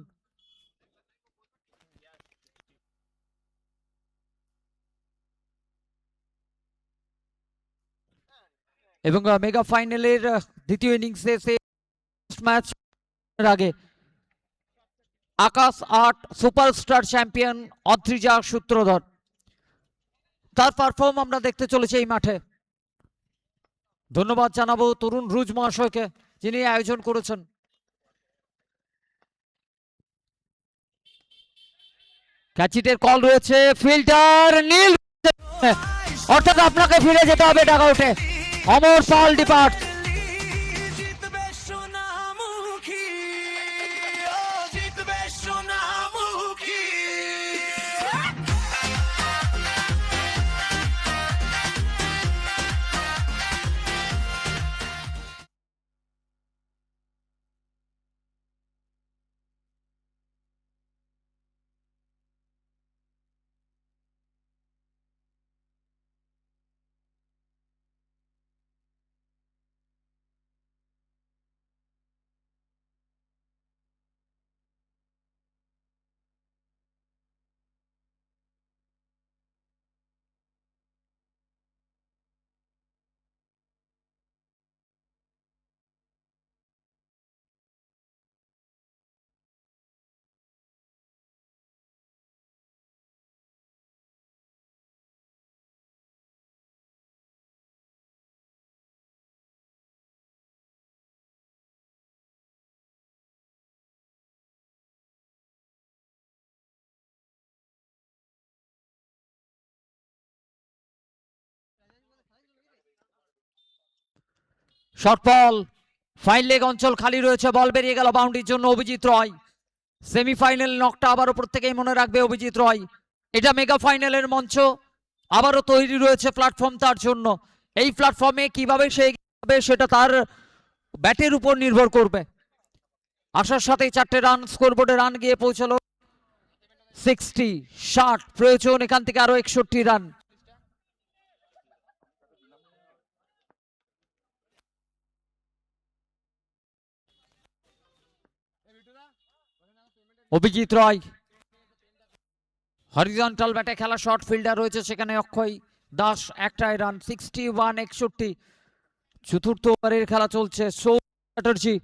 এবং মেগা ফাইনালের দ্বিতীয় ইনিংসে ম্যাচ আগে আকাশ 8 সুপারস্টার চ্যাম্পিয়ন অদ্রিজা সূত্রধর, তার পারফর্ম আমরা দেখতে চলেছি এই মাঠে। ধন্যবাদ জানাবো তরুণ রুজ মহাশয়কে, যিনি আয়োজন করেছেন। ক্যাচিটের কল রয়েছে, ফিল্ডার নীল, অর্থাৎ আপনাকে ফিরে যেতে হবে ডাগআউটে। Amar Pal depart. Short ball, fine leg অঞ্চল খালি রয়েছে, বল বেরিয়ে গেল বাউন্ডারির জন্য অভিজিৎ রয়। সেমিফাইনাল নকটা আবারও প্রত্যেকেই মনে রাখবে অভিজিৎ রয়। এটা মেগা ফাইনালের মঞ্চ, আবারও তৈরি রয়েছে প্ল্যাটফর্ম তার জন্য। এই প্ল্যাটফর্মে কিভাবে সে এগিয়ে যাবে সেটা তার ব্যাটের উপর নির্ভর করবে। আসার সাথেই 4টে রান, স্কোরবোর্ডে রান গিয়ে পৌঁছালো 60 প্রয়োজন এখান থেকে আরো 61 রান। অভিজিৎ রয় হরিজন্টাল ব্যাটে খেলা, শর্ট ফিল্ডার রয়েছে সেখানে অক্ষয় দাস, একটাই রান, 61-61। চতুর্থ ওভারের খেলা চলছে। সৌরভ চ্যাটার্জি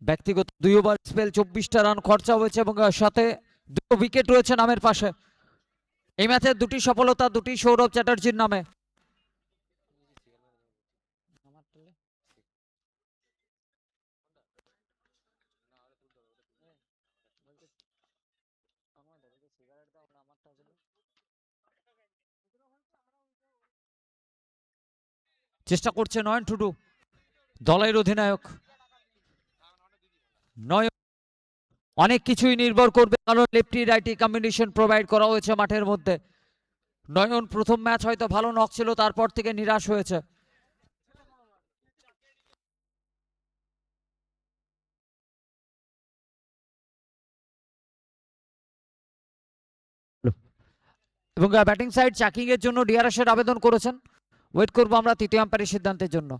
ব্যক্তিগত 2 ওভার স্পেল, 24টা রান খরচা হয়েছে এবং সাথে 2 উইকেট রয়েছে নামের পাশে। এই ম্যাচে 2টি সফলতা, 2টি সৌরভ চ্যাটার্জির নামে। চেষ্টা করছে নয়ন টুডু, দলের অধিনায়ক। নয়ন অনেক কিছুই নির্ভর করবে, কারণ লেফটি রাইটি কম্বিনেশন প্রোভাইড করা হয়েছে মাঠের মধ্যে। নয়ন প্রথম ম্যাচ হয়তো ভালো নক ছিল, তারপর থেকে নিরাশ হয়েছে। এবং ব্যাটিং সাইড চেকিং এর জন্য ডিআরএস এর আবেদন করেছেন। ওয়েট করবো আমরা তৃতীয় আম্পায়ারের সিদ্ধান্তের জন্য।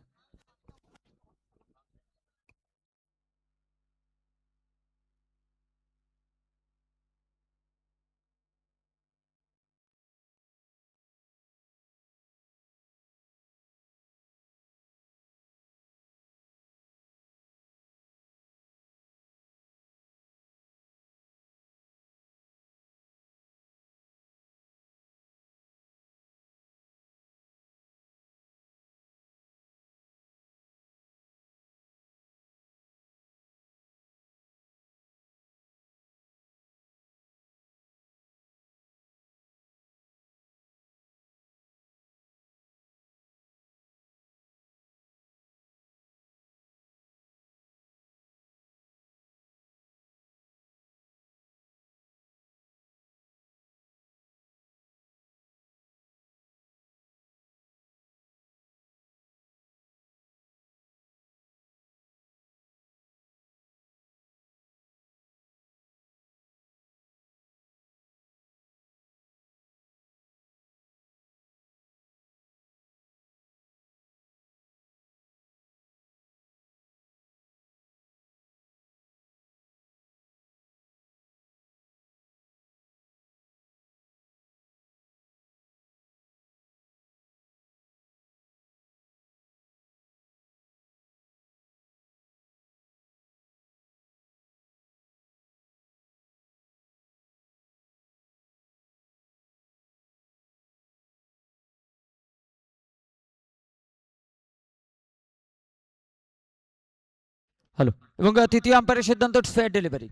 হ্যালো, এবং তৃতীয় আম্পায়ারের সিদ্ধান্ত, fair delivery.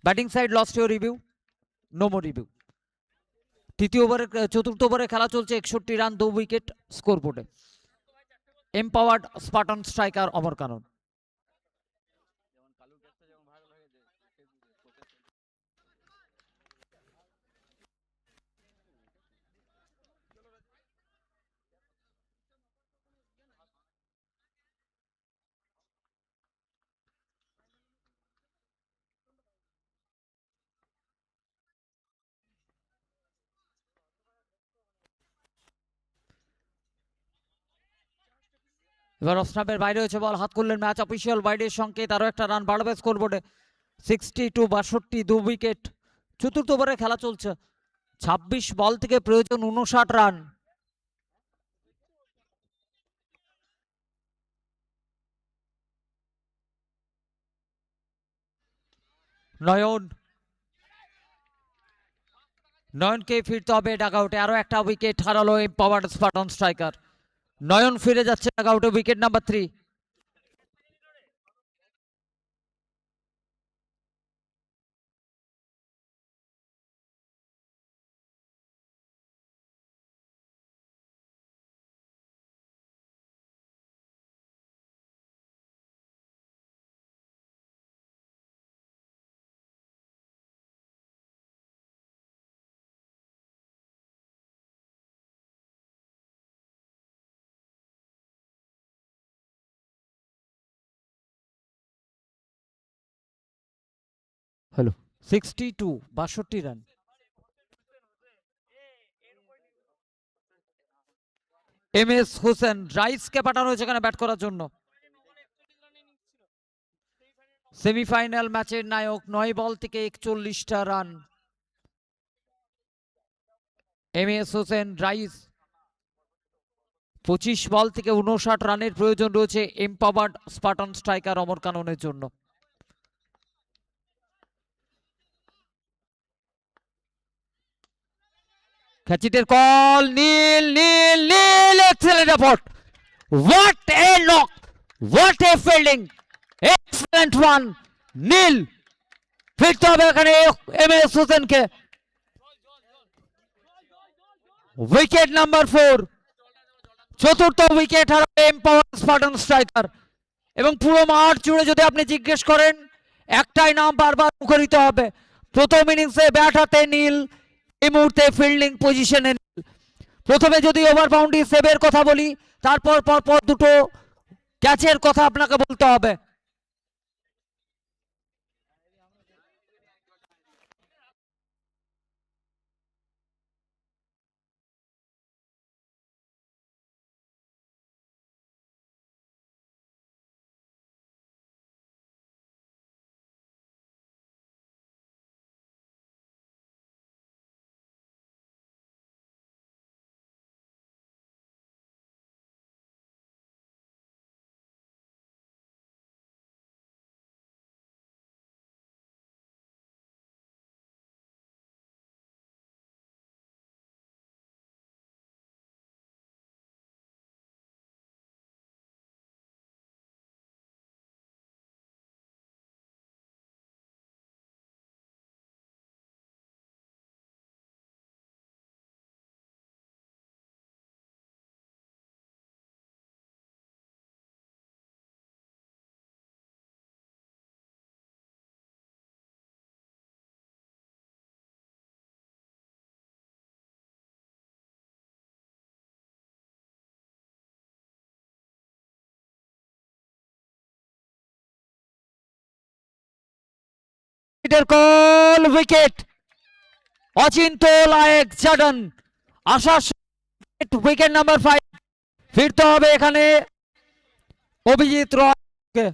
Batting side lost your review, no more review. তৃতীয় ওভারে, চতুর্থ ওভারে খেলা চলছে, 61 রান, 2 উইকেট স্কোর বোর্ডে। Empowered Spartan striker Amar Kanan. এবার অফ স্টাম্পের বাইরে হয়েছে বল, হাত করলেন ম্যাচ অফিসিয়াল, বাইরের সংকেত, আরো একটা রান বাড়বে স্কোর বোর্ডে। 62-62, 2 উইকেট। চতুর্থ ওভারে খেলা চলছে, 26 বল থেকে প্রয়োজন 59 রান। নয়ন, নয়নকে ফিরতে হবে ডাগআউটে। আরো একটা উইকেট হারালো এম্পাওয়ার্ড স্পার্টন স্ট্রাইকার। নয়ন ফিরে যাচ্ছে ডাগআউটে, wicket number 3। Hello 62 run. M S Hossain রাইসকে পাঠানো হয়েছে এখানে ব্যাট করার জন্য। সেমিফাইনাল ম্যাচের নায়ক, 9 বল থেকে 41টা রান। M S Hossain Rais, 25 ball থেকে 59 রানের প্রয়োজন রয়েছে এমপাওয়ার্ড স্পার্টান স্ট্রাইকার অমর কাননের জন্য। ক্যাচিটের call, Neel Neel Neel, excellent effort, what a knock, what a fielding, excellent one, Neel. ফিরতে হবে এখানে এম এস হোসেনকে। উইকেট নাম্বার 4, চতুর্থ উইকেট হারাবে এমপাওয়ার্ড স্পার্টান স্ট্রাইকার। এবং পুরো মাঠ জুড়ে যদি আপনি জিজ্ঞেস করেন, একটাই নাম বারবার মুখরিত হবে, প্রথম ইনিংসে ব্যাট হাতে নীল, এই মুহূর্তে ফিল্ডিং পজিশনে নীল। প্রথমে যদি ওভার বাউন্ডারি সেভের কথা বলি, তারপর পর দুটো ক্যাচের কথা আপনাকে বলতে হবে। কল, উইকেট, অচিন্ত লায়েক জাডন, আশাস উইকেট নাম্বার 5। ফিরতে হবে এখানে অভিজিৎ রয়কে।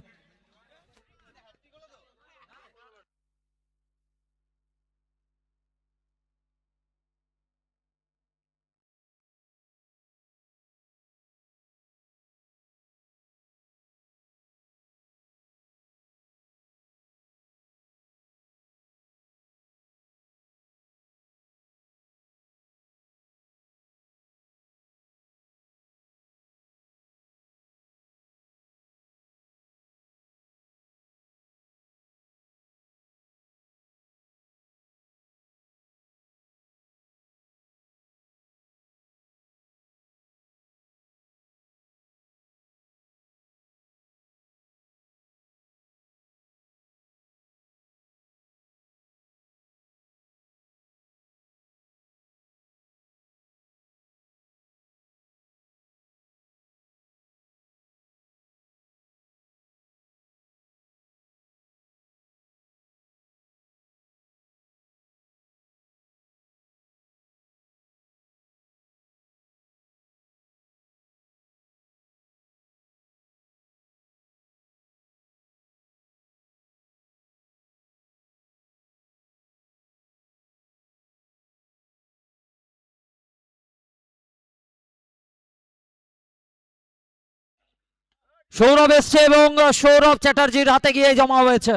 সৌরভ এসছে এবং সৌরভ চ্যাটার্জির হাতে গিয়ে জমা হয়েছে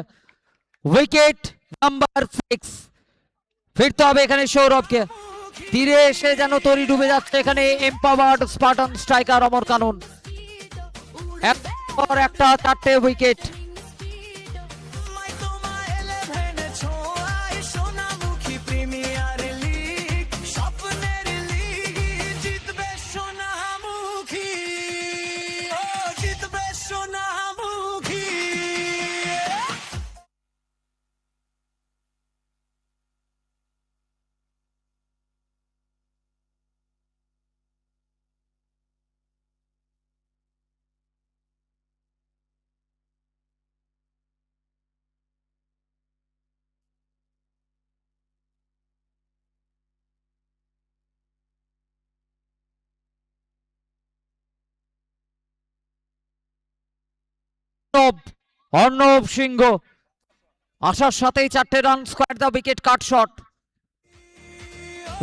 উইকেট নাম্বার 6। ফিরতে হবে এখানে সৌরভকে। তীরে এসে যেন তরি ডুবে যাচ্ছে এখানে এমপাওয়ার্ড স্পার্টান স্ট্রাইকার অমর কানন। এক পর একটা 4টে উইকেট। অর্ণব সিংহ আসার সাথেই 4টে run square the wicket cut shot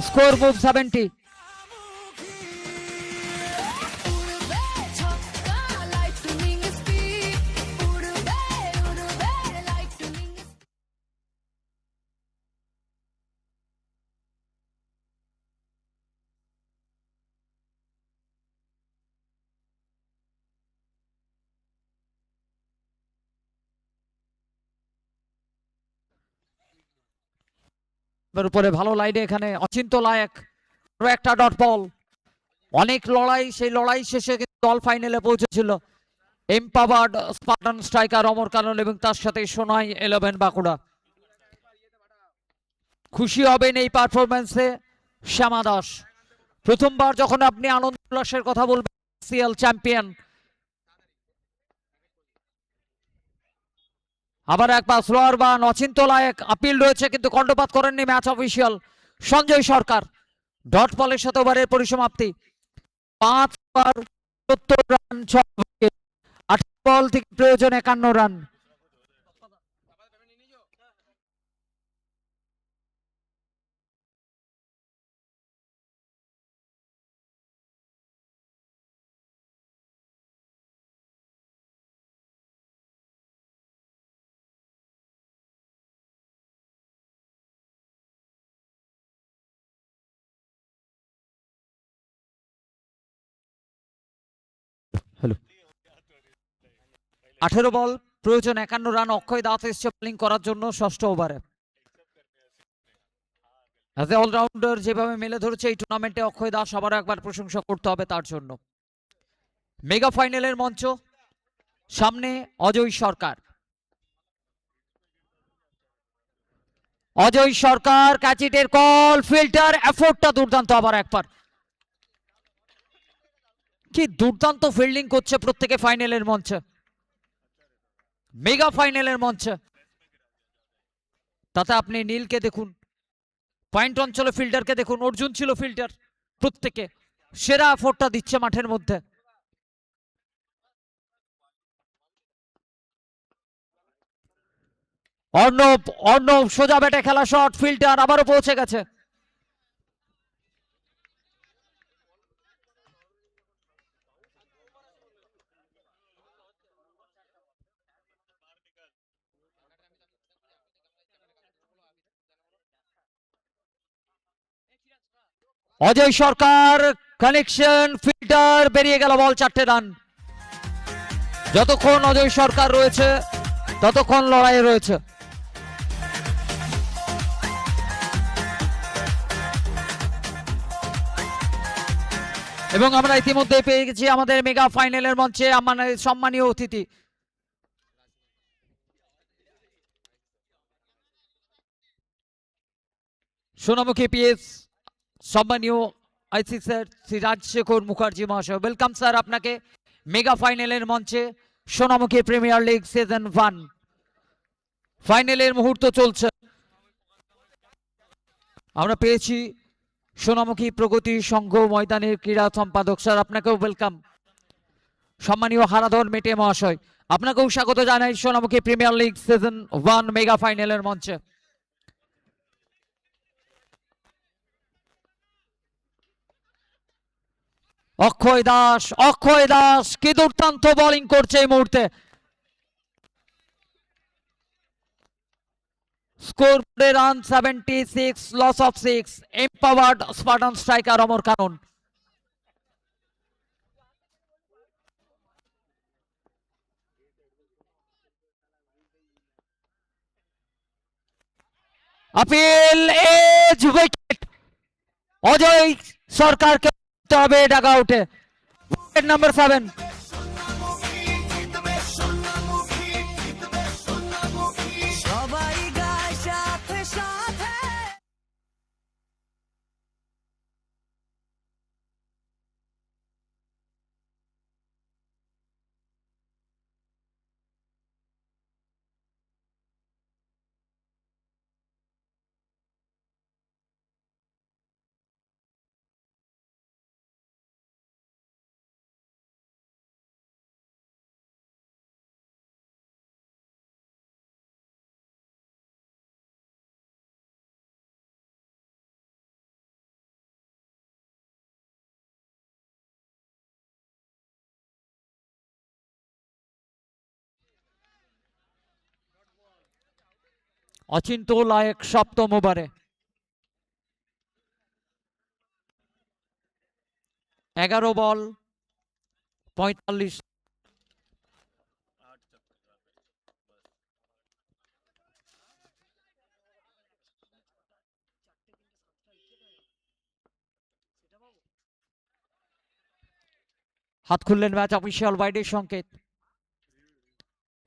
score move 70 এর উপরে ভালো লাইনে এখানে অচিন্ত লায়ক আরো একটা ডট বল অনেক লড়াই সেই লড়াই শেষে কিন্তু দল ফাইনালে পৌঁছেছিল এমপাওয়ার্ড স্পার্টান স্ট্রাইকার অমর কানন এবং তার সাথে সোনাই 11 বাঁকুড়া খুশি হবেন এই পারফরম্যান্সে শ্যামা দাস প্রথমবার যখন আপনি আনন্দ উল্লাসের কথা বলবেন সিএল চ্যাম্পিয়ন আবার একবার স্লোয়ার বান অচিন্ত লায়ক আপিল রয়েছে কিন্তু কর্ণপাত করেননি ম্যাচ অফিসিয়াল সঞ্জয় সরকার ডট বলের সাথে ওভারের পরিসমাপ্তি 5 ওভার 70 রান 6 উইকেট 8 বল থেকে প্রয়োজন 51 রান হ্যালো 18 বল প্রয়োজন 51 রান অক্ষয় দাস এসছে বোলিং করার জন্য ষষ্ঠ ওভারে অ্যাজ এ অলরাউন্ডার যেভাবে মেলে ধরেছে এই টুর্নামেন্টে অক্ষয় দাস আবারও একবার প্রশংসা করতে হবে তার জন্য মেগা ফাইনালের মঞ্চ সামনে অজয় সরকার অজয় সরকার ক্যাচিটের কল ফিল্টার এফোর্টটা দুর্দান্ত আবার একবার কি দুর্দান্ত ফিল্ডিং করছে প্রত্যেকে ফাইনালের মঞ্চে মেগা ফাইনালের মঞ্চে তাতে আপনি নীলকে দেখুন পয়েন্ট অঞ্চলে ফিল্ডারকে দেখুন অর্জুন ছিল ফিল্ডার প্রত্যেকে সেরা এফোর্টটা দিচ্ছে মাঠের মধ্যে অর্ণব অর্ণব সোজা ব্যাটে খেলা শট ফিল্টার আবারও পৌঁছে গেছে অজয় সরকার কানেকশন ফিল্টার বেরিয়ে গেল বল 4টে রান যতক্ষণ অজয় সরকার রয়েছে ততক্ষণ লড়াই রয়েছে এবং আমরা ইতিমধ্যে পেয়ে গেছি আমাদের মেগা ফাইনালের মঞ্চে আমাদের সম্মানীয় অতিথি সোনামুখী পিএস সম্মানীয় আইসি স্যার শ্রী রাজশেখর মুখার্জি মহাশয় ওয়েলকাম স্যার আপনাকে মেগা ফাইনালের মঞ্চে সোনামুখী প্রিমিয়ার লিগ সিজন 1 ফাইনালের মুহূর্ত চলছে আমরা পেয়েছি সোনামুখী প্রগতি সংঘ ময়দানের ক্রীড়া সম্পাদক স্যার আপনাকেও ওয়েলকাম সম্মানীয় হারাধর মেটে মহাশয় আপনাকেও স্বাগত জানাই Sonamukhi premier league season 1 mega ফাইনালের মঞ্চে অক্ষয় দাস কি দুর্দান্ত বোলিং করছে এই মুহূর্তে score run 76 loss of 6 empowered Spartan striker Amar Kanan appeal edge wicket Ajay সরকারকে হবে ডাক আউটে উইকেট নাম্বার 7 অচিন্ত লায়েক সপ্তম ওভারে 11 বল 45। হাত খুললেন ম্যাচ অফিসিয়াল ওয়াইডের সংকেত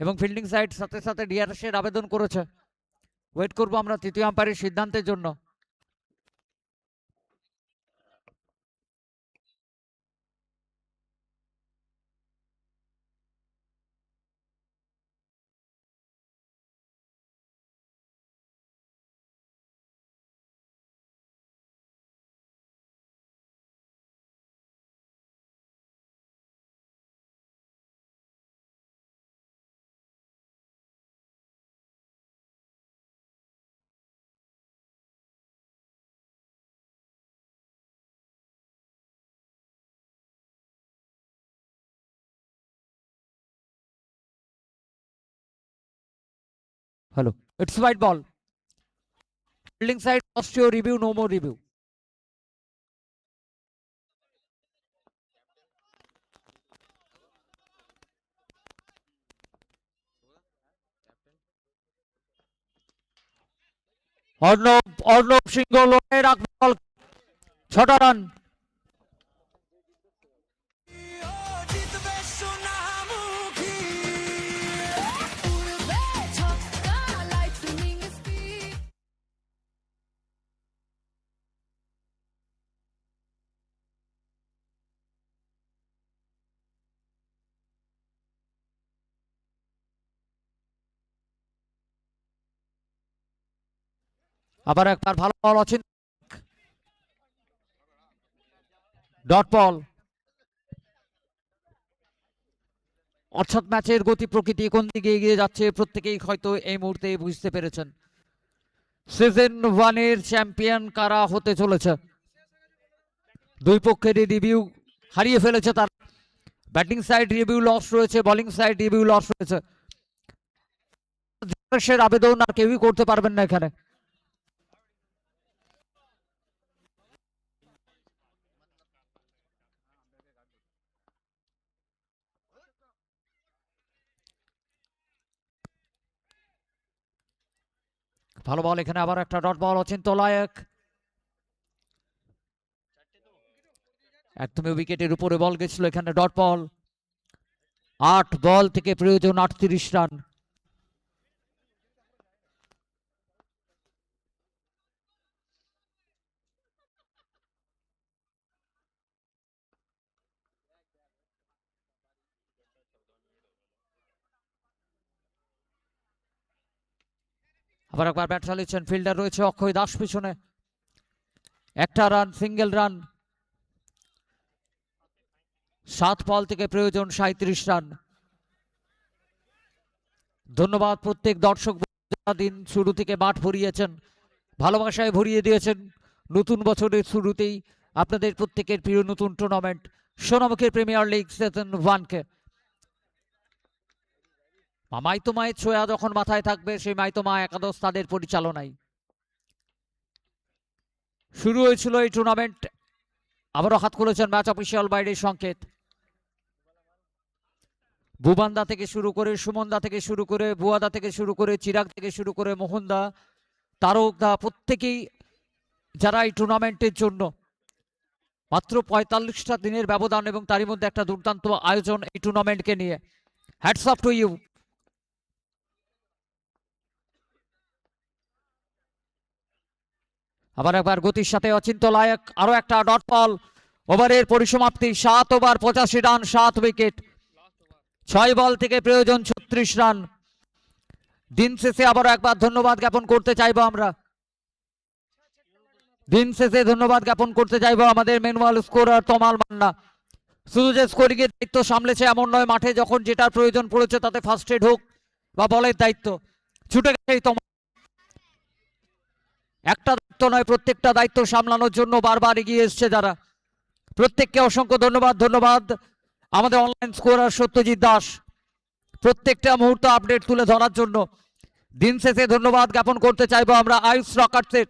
এবং ফিল্ডিং সাইড সাথে সাথে ডিআরএস এর আবেদন করেছে। ওয়েট করবো আমরা তৃতীয় আম্পায়ারের সিদ্ধান্তের জন্য। Hello. It's white ball. Fielding side, lost your review, no more review. Arnab সিংহ লড়াই রাখবে বল, 6টা রান। আবার একবার ভালো বল অচিন্ত, ডট বল। অর্থাৎ ম্যাচের গতি প্রকৃতি কোন দিকে এগিয়ে যাচ্ছে প্রত্যেকেই হয়তো এই মুহূর্তে বুঝতে পেরেছেন। সিজন 1-এর চ্যাম্পিয়ন কারা হতে চলেছে। দুই পক্ষেরই রিভিউ হারিয়ে ফেলেছে তার। ব্যাটিং সাইড রিভিউ লস রয়েছে, বোলিং সাইড রিভিউ লস রয়েছে। আবেদন আর কেউই করতে পারবেন না এখানে। ভালো বল এখানে, আবার একটা ডট বল অচিন্ত লায়েক। একদমই উইকেটের উপরে বল গেছিল, এখানে ডট বল। 8 বল থেকে প্রয়োজন 38 রান। আবার একবার ব্যাট চালিয়েছেন, ফিল্ডার রয়েছে অক্ষয় দাস পিছনে। একটা রান, সিঙ্গেল রান। 7 বল থেকে প্রয়োজন 37 রান। ধন্যবাদ প্রত্যেক দর্শক দিন শুরু থেকে মাঠ ভরিয়েছেন, ভালোবাসায় ভরিয়ে দিয়েছেন। নতুন বছরের শুরুতেই আপনাদের প্রত্যেকের প্রিয় নতুন tournament Sonamukhi premier league season 1-কে। মাইতো মায়ের ছোঁয়া যখন মাথায় থাকবে, সেই মাইতো মা একাদশ তাদের পরিচালনায় শুরু হয়েছিল এই টুর্নামেন্ট। আবারও হাত খুলেছেন ম্যাচ অফিসিয়াল বাইরের সংকেত। ভুবান্দা থেকে শুরু করে, সুমনদা থেকে শুরু করে, বুয়াদা থেকে শুরু করে, চিরাগ থেকে শুরু করে, মোহনদা, তারকদা, প্রত্যেকেই যারা এই টুর্নামেন্টের জন্য মাত্র 45টা দিনের ব্যবধান এবং তারই মধ্যে একটা দুর্দান্ত আয়োজন এই টুর্নামেন্টকে নিয়ে। Hats off to you. আবার একবার গতির সাথে অচিন্ত লায়েক, আরো একটা ডট বল। ওভারের পরিসমাপ্তি, 7 ওভার 85 রান, 7 উইকেট। 6 বল থেকে প্রয়োজন 36 রান। দিন শেষে আবার একবার ধন্যবাদ জ্ঞাপন করতে চাইবো আমরা। দিন শেষে ধন্যবাদ জ্ঞাপন করতে চাইবো আমাদের ম্যানুয়াল স্কোরার তমাল মান্না। শুধু যে স্কোরিং এর দায়িত্ব সামলেছে এমন নয়, মাঠে যখন যেটার প্রয়োজন পড়েছে তাতে ফার্স্ট এড হোক বা বলের দায়িত্ব ছুটে গেছে তমাল। একটা দায়িত্ব নয়, প্রত্যেকটা দায়িত্ব সামলানোর জন্য বারবার এগিয়ে এসছে যারা, প্রত্যেককে অসংখ্য ধন্যবাদ। ধন্যবাদ আমাদের অনলাইন স্কোরার সত্যজিৎ দাস, প্রত্যেকটা মুহূর্ত আপডেট তুলে ধরার জন্য। দিন শেষে ধন্যবাদ জ্ঞাপন করতে চাইবো আমরা আয়ুষ রকার্সের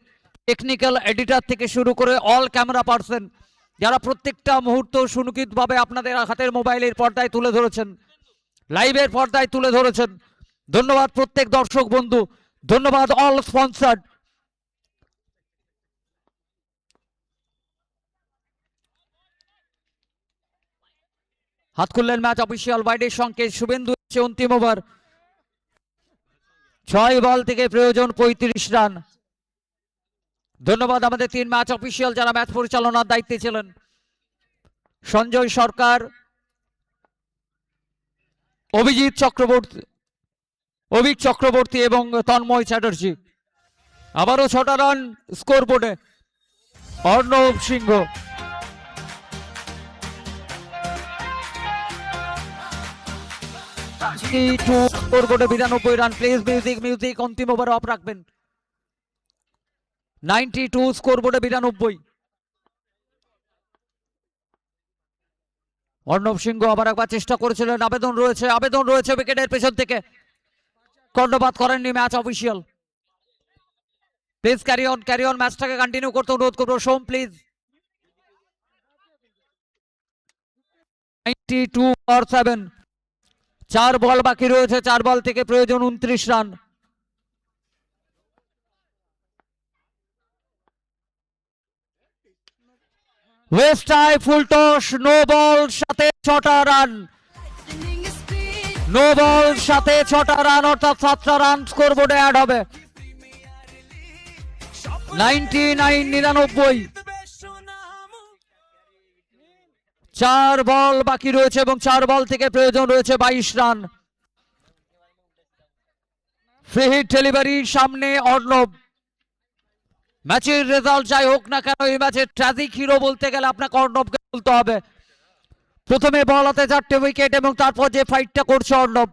টেকনিক্যাল এডিটর থেকে শুরু করে অল ক্যামেরা পার্সন, যারা প্রত্যেকটা মুহূর্ত সুনিশ্চিতভাবে আপনাদের হাতের মোবাইলের পর্দায় তুলে ধরেছেন, লাইভের পর্দায় তুলে ধরেছেন। ধন্যবাদ প্রত্যেক দর্শক বন্ধু, ধন্যবাদ অল স্পন্সার্ড। হাত খুললেন ম্যাচ অফিসিয়াল ওয়াইডের সংকেত, শুভেন্দু হচ্ছে অন্তিম ওভার, 6 বল থেকে প্রয়োজন 35 রান। ধন্যবাদ আমাদের 3 ম্যাচ অফিসিয়াল যারা ম্যাচ পরিচালনার দায়িত্বে ছিলেন, সঞ্জয় সরকার, অভিক চক্রবর্তী এবং তন্ময় চ্যাটার্জি। আবারও 6টা রান স্কোর বোর্ডে, অর্ণব সিংহ। স্কোর বোর্ডে 92 রান। প্লিজ মিউজিক অন্তিম ওভার অফ রাখবেন। 92 স্কোর বোর্ডে 92। অর্ণব সিংহ আবার একবার চেষ্টা করেছিলেন, আবেদন রয়েছে উইকেটের পেছন থেকে, কর্ণপাত করেননি match official. Please carry on ম্যাচটাকে কন্টিনিউ করতে অনুরোধ করবো। সোম প্লিজ। 92 ফর 7, 4 বল বাকি রয়েছে, 4 বল থেকে প্রয়োজন 29 run. Waist high full toss, no ball সাথে 6টা রান, নো বল সাথে 6টা রান, অর্থাৎ 7টা রান স্কোর বোর্ডে অ্যাড হবে। 99, 4 বল বাকি রয়েছে এবং 4 বল থেকে প্রয়োজন রয়েছে 22 রান। ফ্রি হিট ডেলিভারি সামনে অর্ণব। ম্যাচের রেজাল্ট যাই হোক না কেন, এই ম্যাচের ট্র্যাজিক হিরো বলতে গেলে আপনাকে অর্ণবকে বলতে হবে। প্রথমে বল হাতে 4টে উইকেট এবং তারপর যে ফাইটটা করছে Arnab.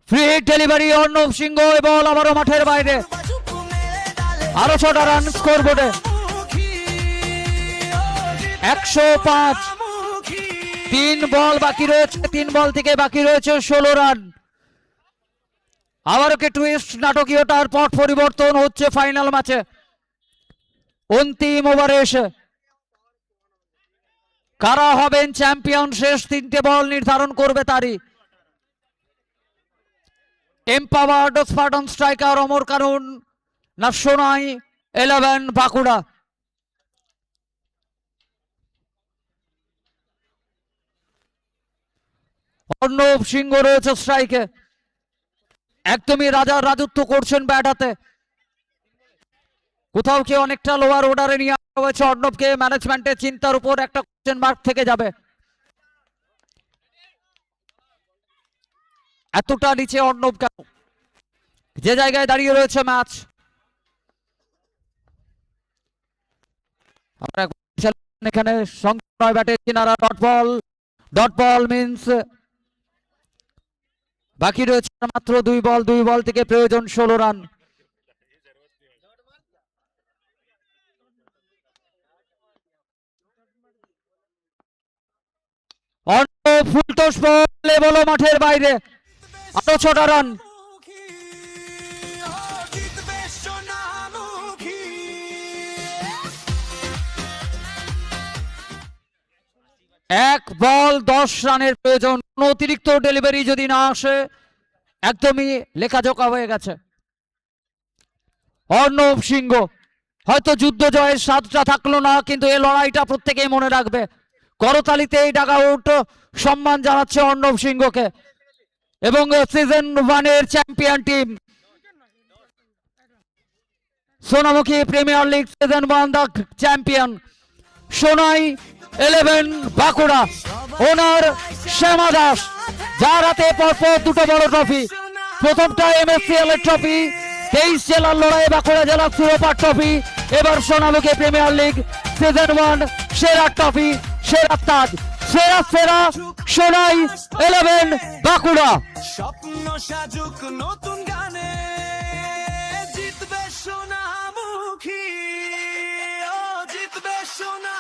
Free hit delivery Arnab Singha, ball আবারও মাঠের বাইরে, আরো 6টা রান স্কোর বোর্ডে। 105, 3 বল বাকি রয়েছে, 3 বল থেকে বাকি রয়েছে 16 রান। আবারও কে টুইস্ট, নাটকীয়তার পট পরিবর্তন হচ্ছে ফাইনাল ম্যাচে। অন্তিম ওভারে এসে কারা হবেন চ্যাম্পিয়ন, শেষ 3টে বল নির্ধারণ করবে তারই। এম্পাওয়ার্ড স্পার্টন স্ট্রাইকার অমর কারুন না সোনাই 11 বাঁকুড়া। অর্ণব সিংহ রয়েছে স্ট্রাইকে, একদমই রাজার রাজত্ব করছেন ব্যাট হাতে। কোথাও কেউ অনেকটা লোয়ার অর্ডারে নিয়ে আসা হয়েছে অর্ণবকে, ম্যানেজমেন্টের চিন্তার উপর একটা কোশ্চেন মার্ক থেকে যাবে। এতটা নিচে অর্ণব কেন, যে জায়গায় দাঁড়িয়ে রয়েছে ম্যাচ। আমরা এখানে সংখ্যা ব্যাটের কিনারা ডট বল মিন্স বাকি রয়েছে মাত্র 2 বল থেকে প্রয়োজন 16 রান। ফুলটস বলে বলো মাঠের বাইরে, আরো 6টা রান। এক বল 10 রানের প্রয়োজন, কোন অতিরিক্ত ডেলিভারি যদি না আসে একদমই লেখাজোকা হয়ে গেছে। অর্ণব সিংহ হয়তো যুদ্ধ জয়ের স্বাদটা থাকলো না, কিন্তু এই লড়াইটা প্রত্যেকেই মনে রাখবে। করতালিতে এই ডাক আউট সম্মান জানাচ্ছে অর্ণব সিংহকে এবং সিজন 1-এর champion team Sonamukhi premier league season 1 the champion Sonai 11 Bankura, owner Shyama Das, যার হাতে পরপর 2টো বড় ট্রফি। প্রথমটা MSCL এর ট্রফি, 23 জেলার লড়াই বাঁকুড়া জেলার সুপার ট্রফি, এবার সোনামুখী প্রিমিয়ার লিগ সিজন 1 সেরা ট্রফি, সেরা তাজ, সেরা সোনাই 11 বাঁকুড়া। স্বপ্ন সাজুক নতুন গানে, জিতবে সোনামুখী, ও জিতবে সোনা।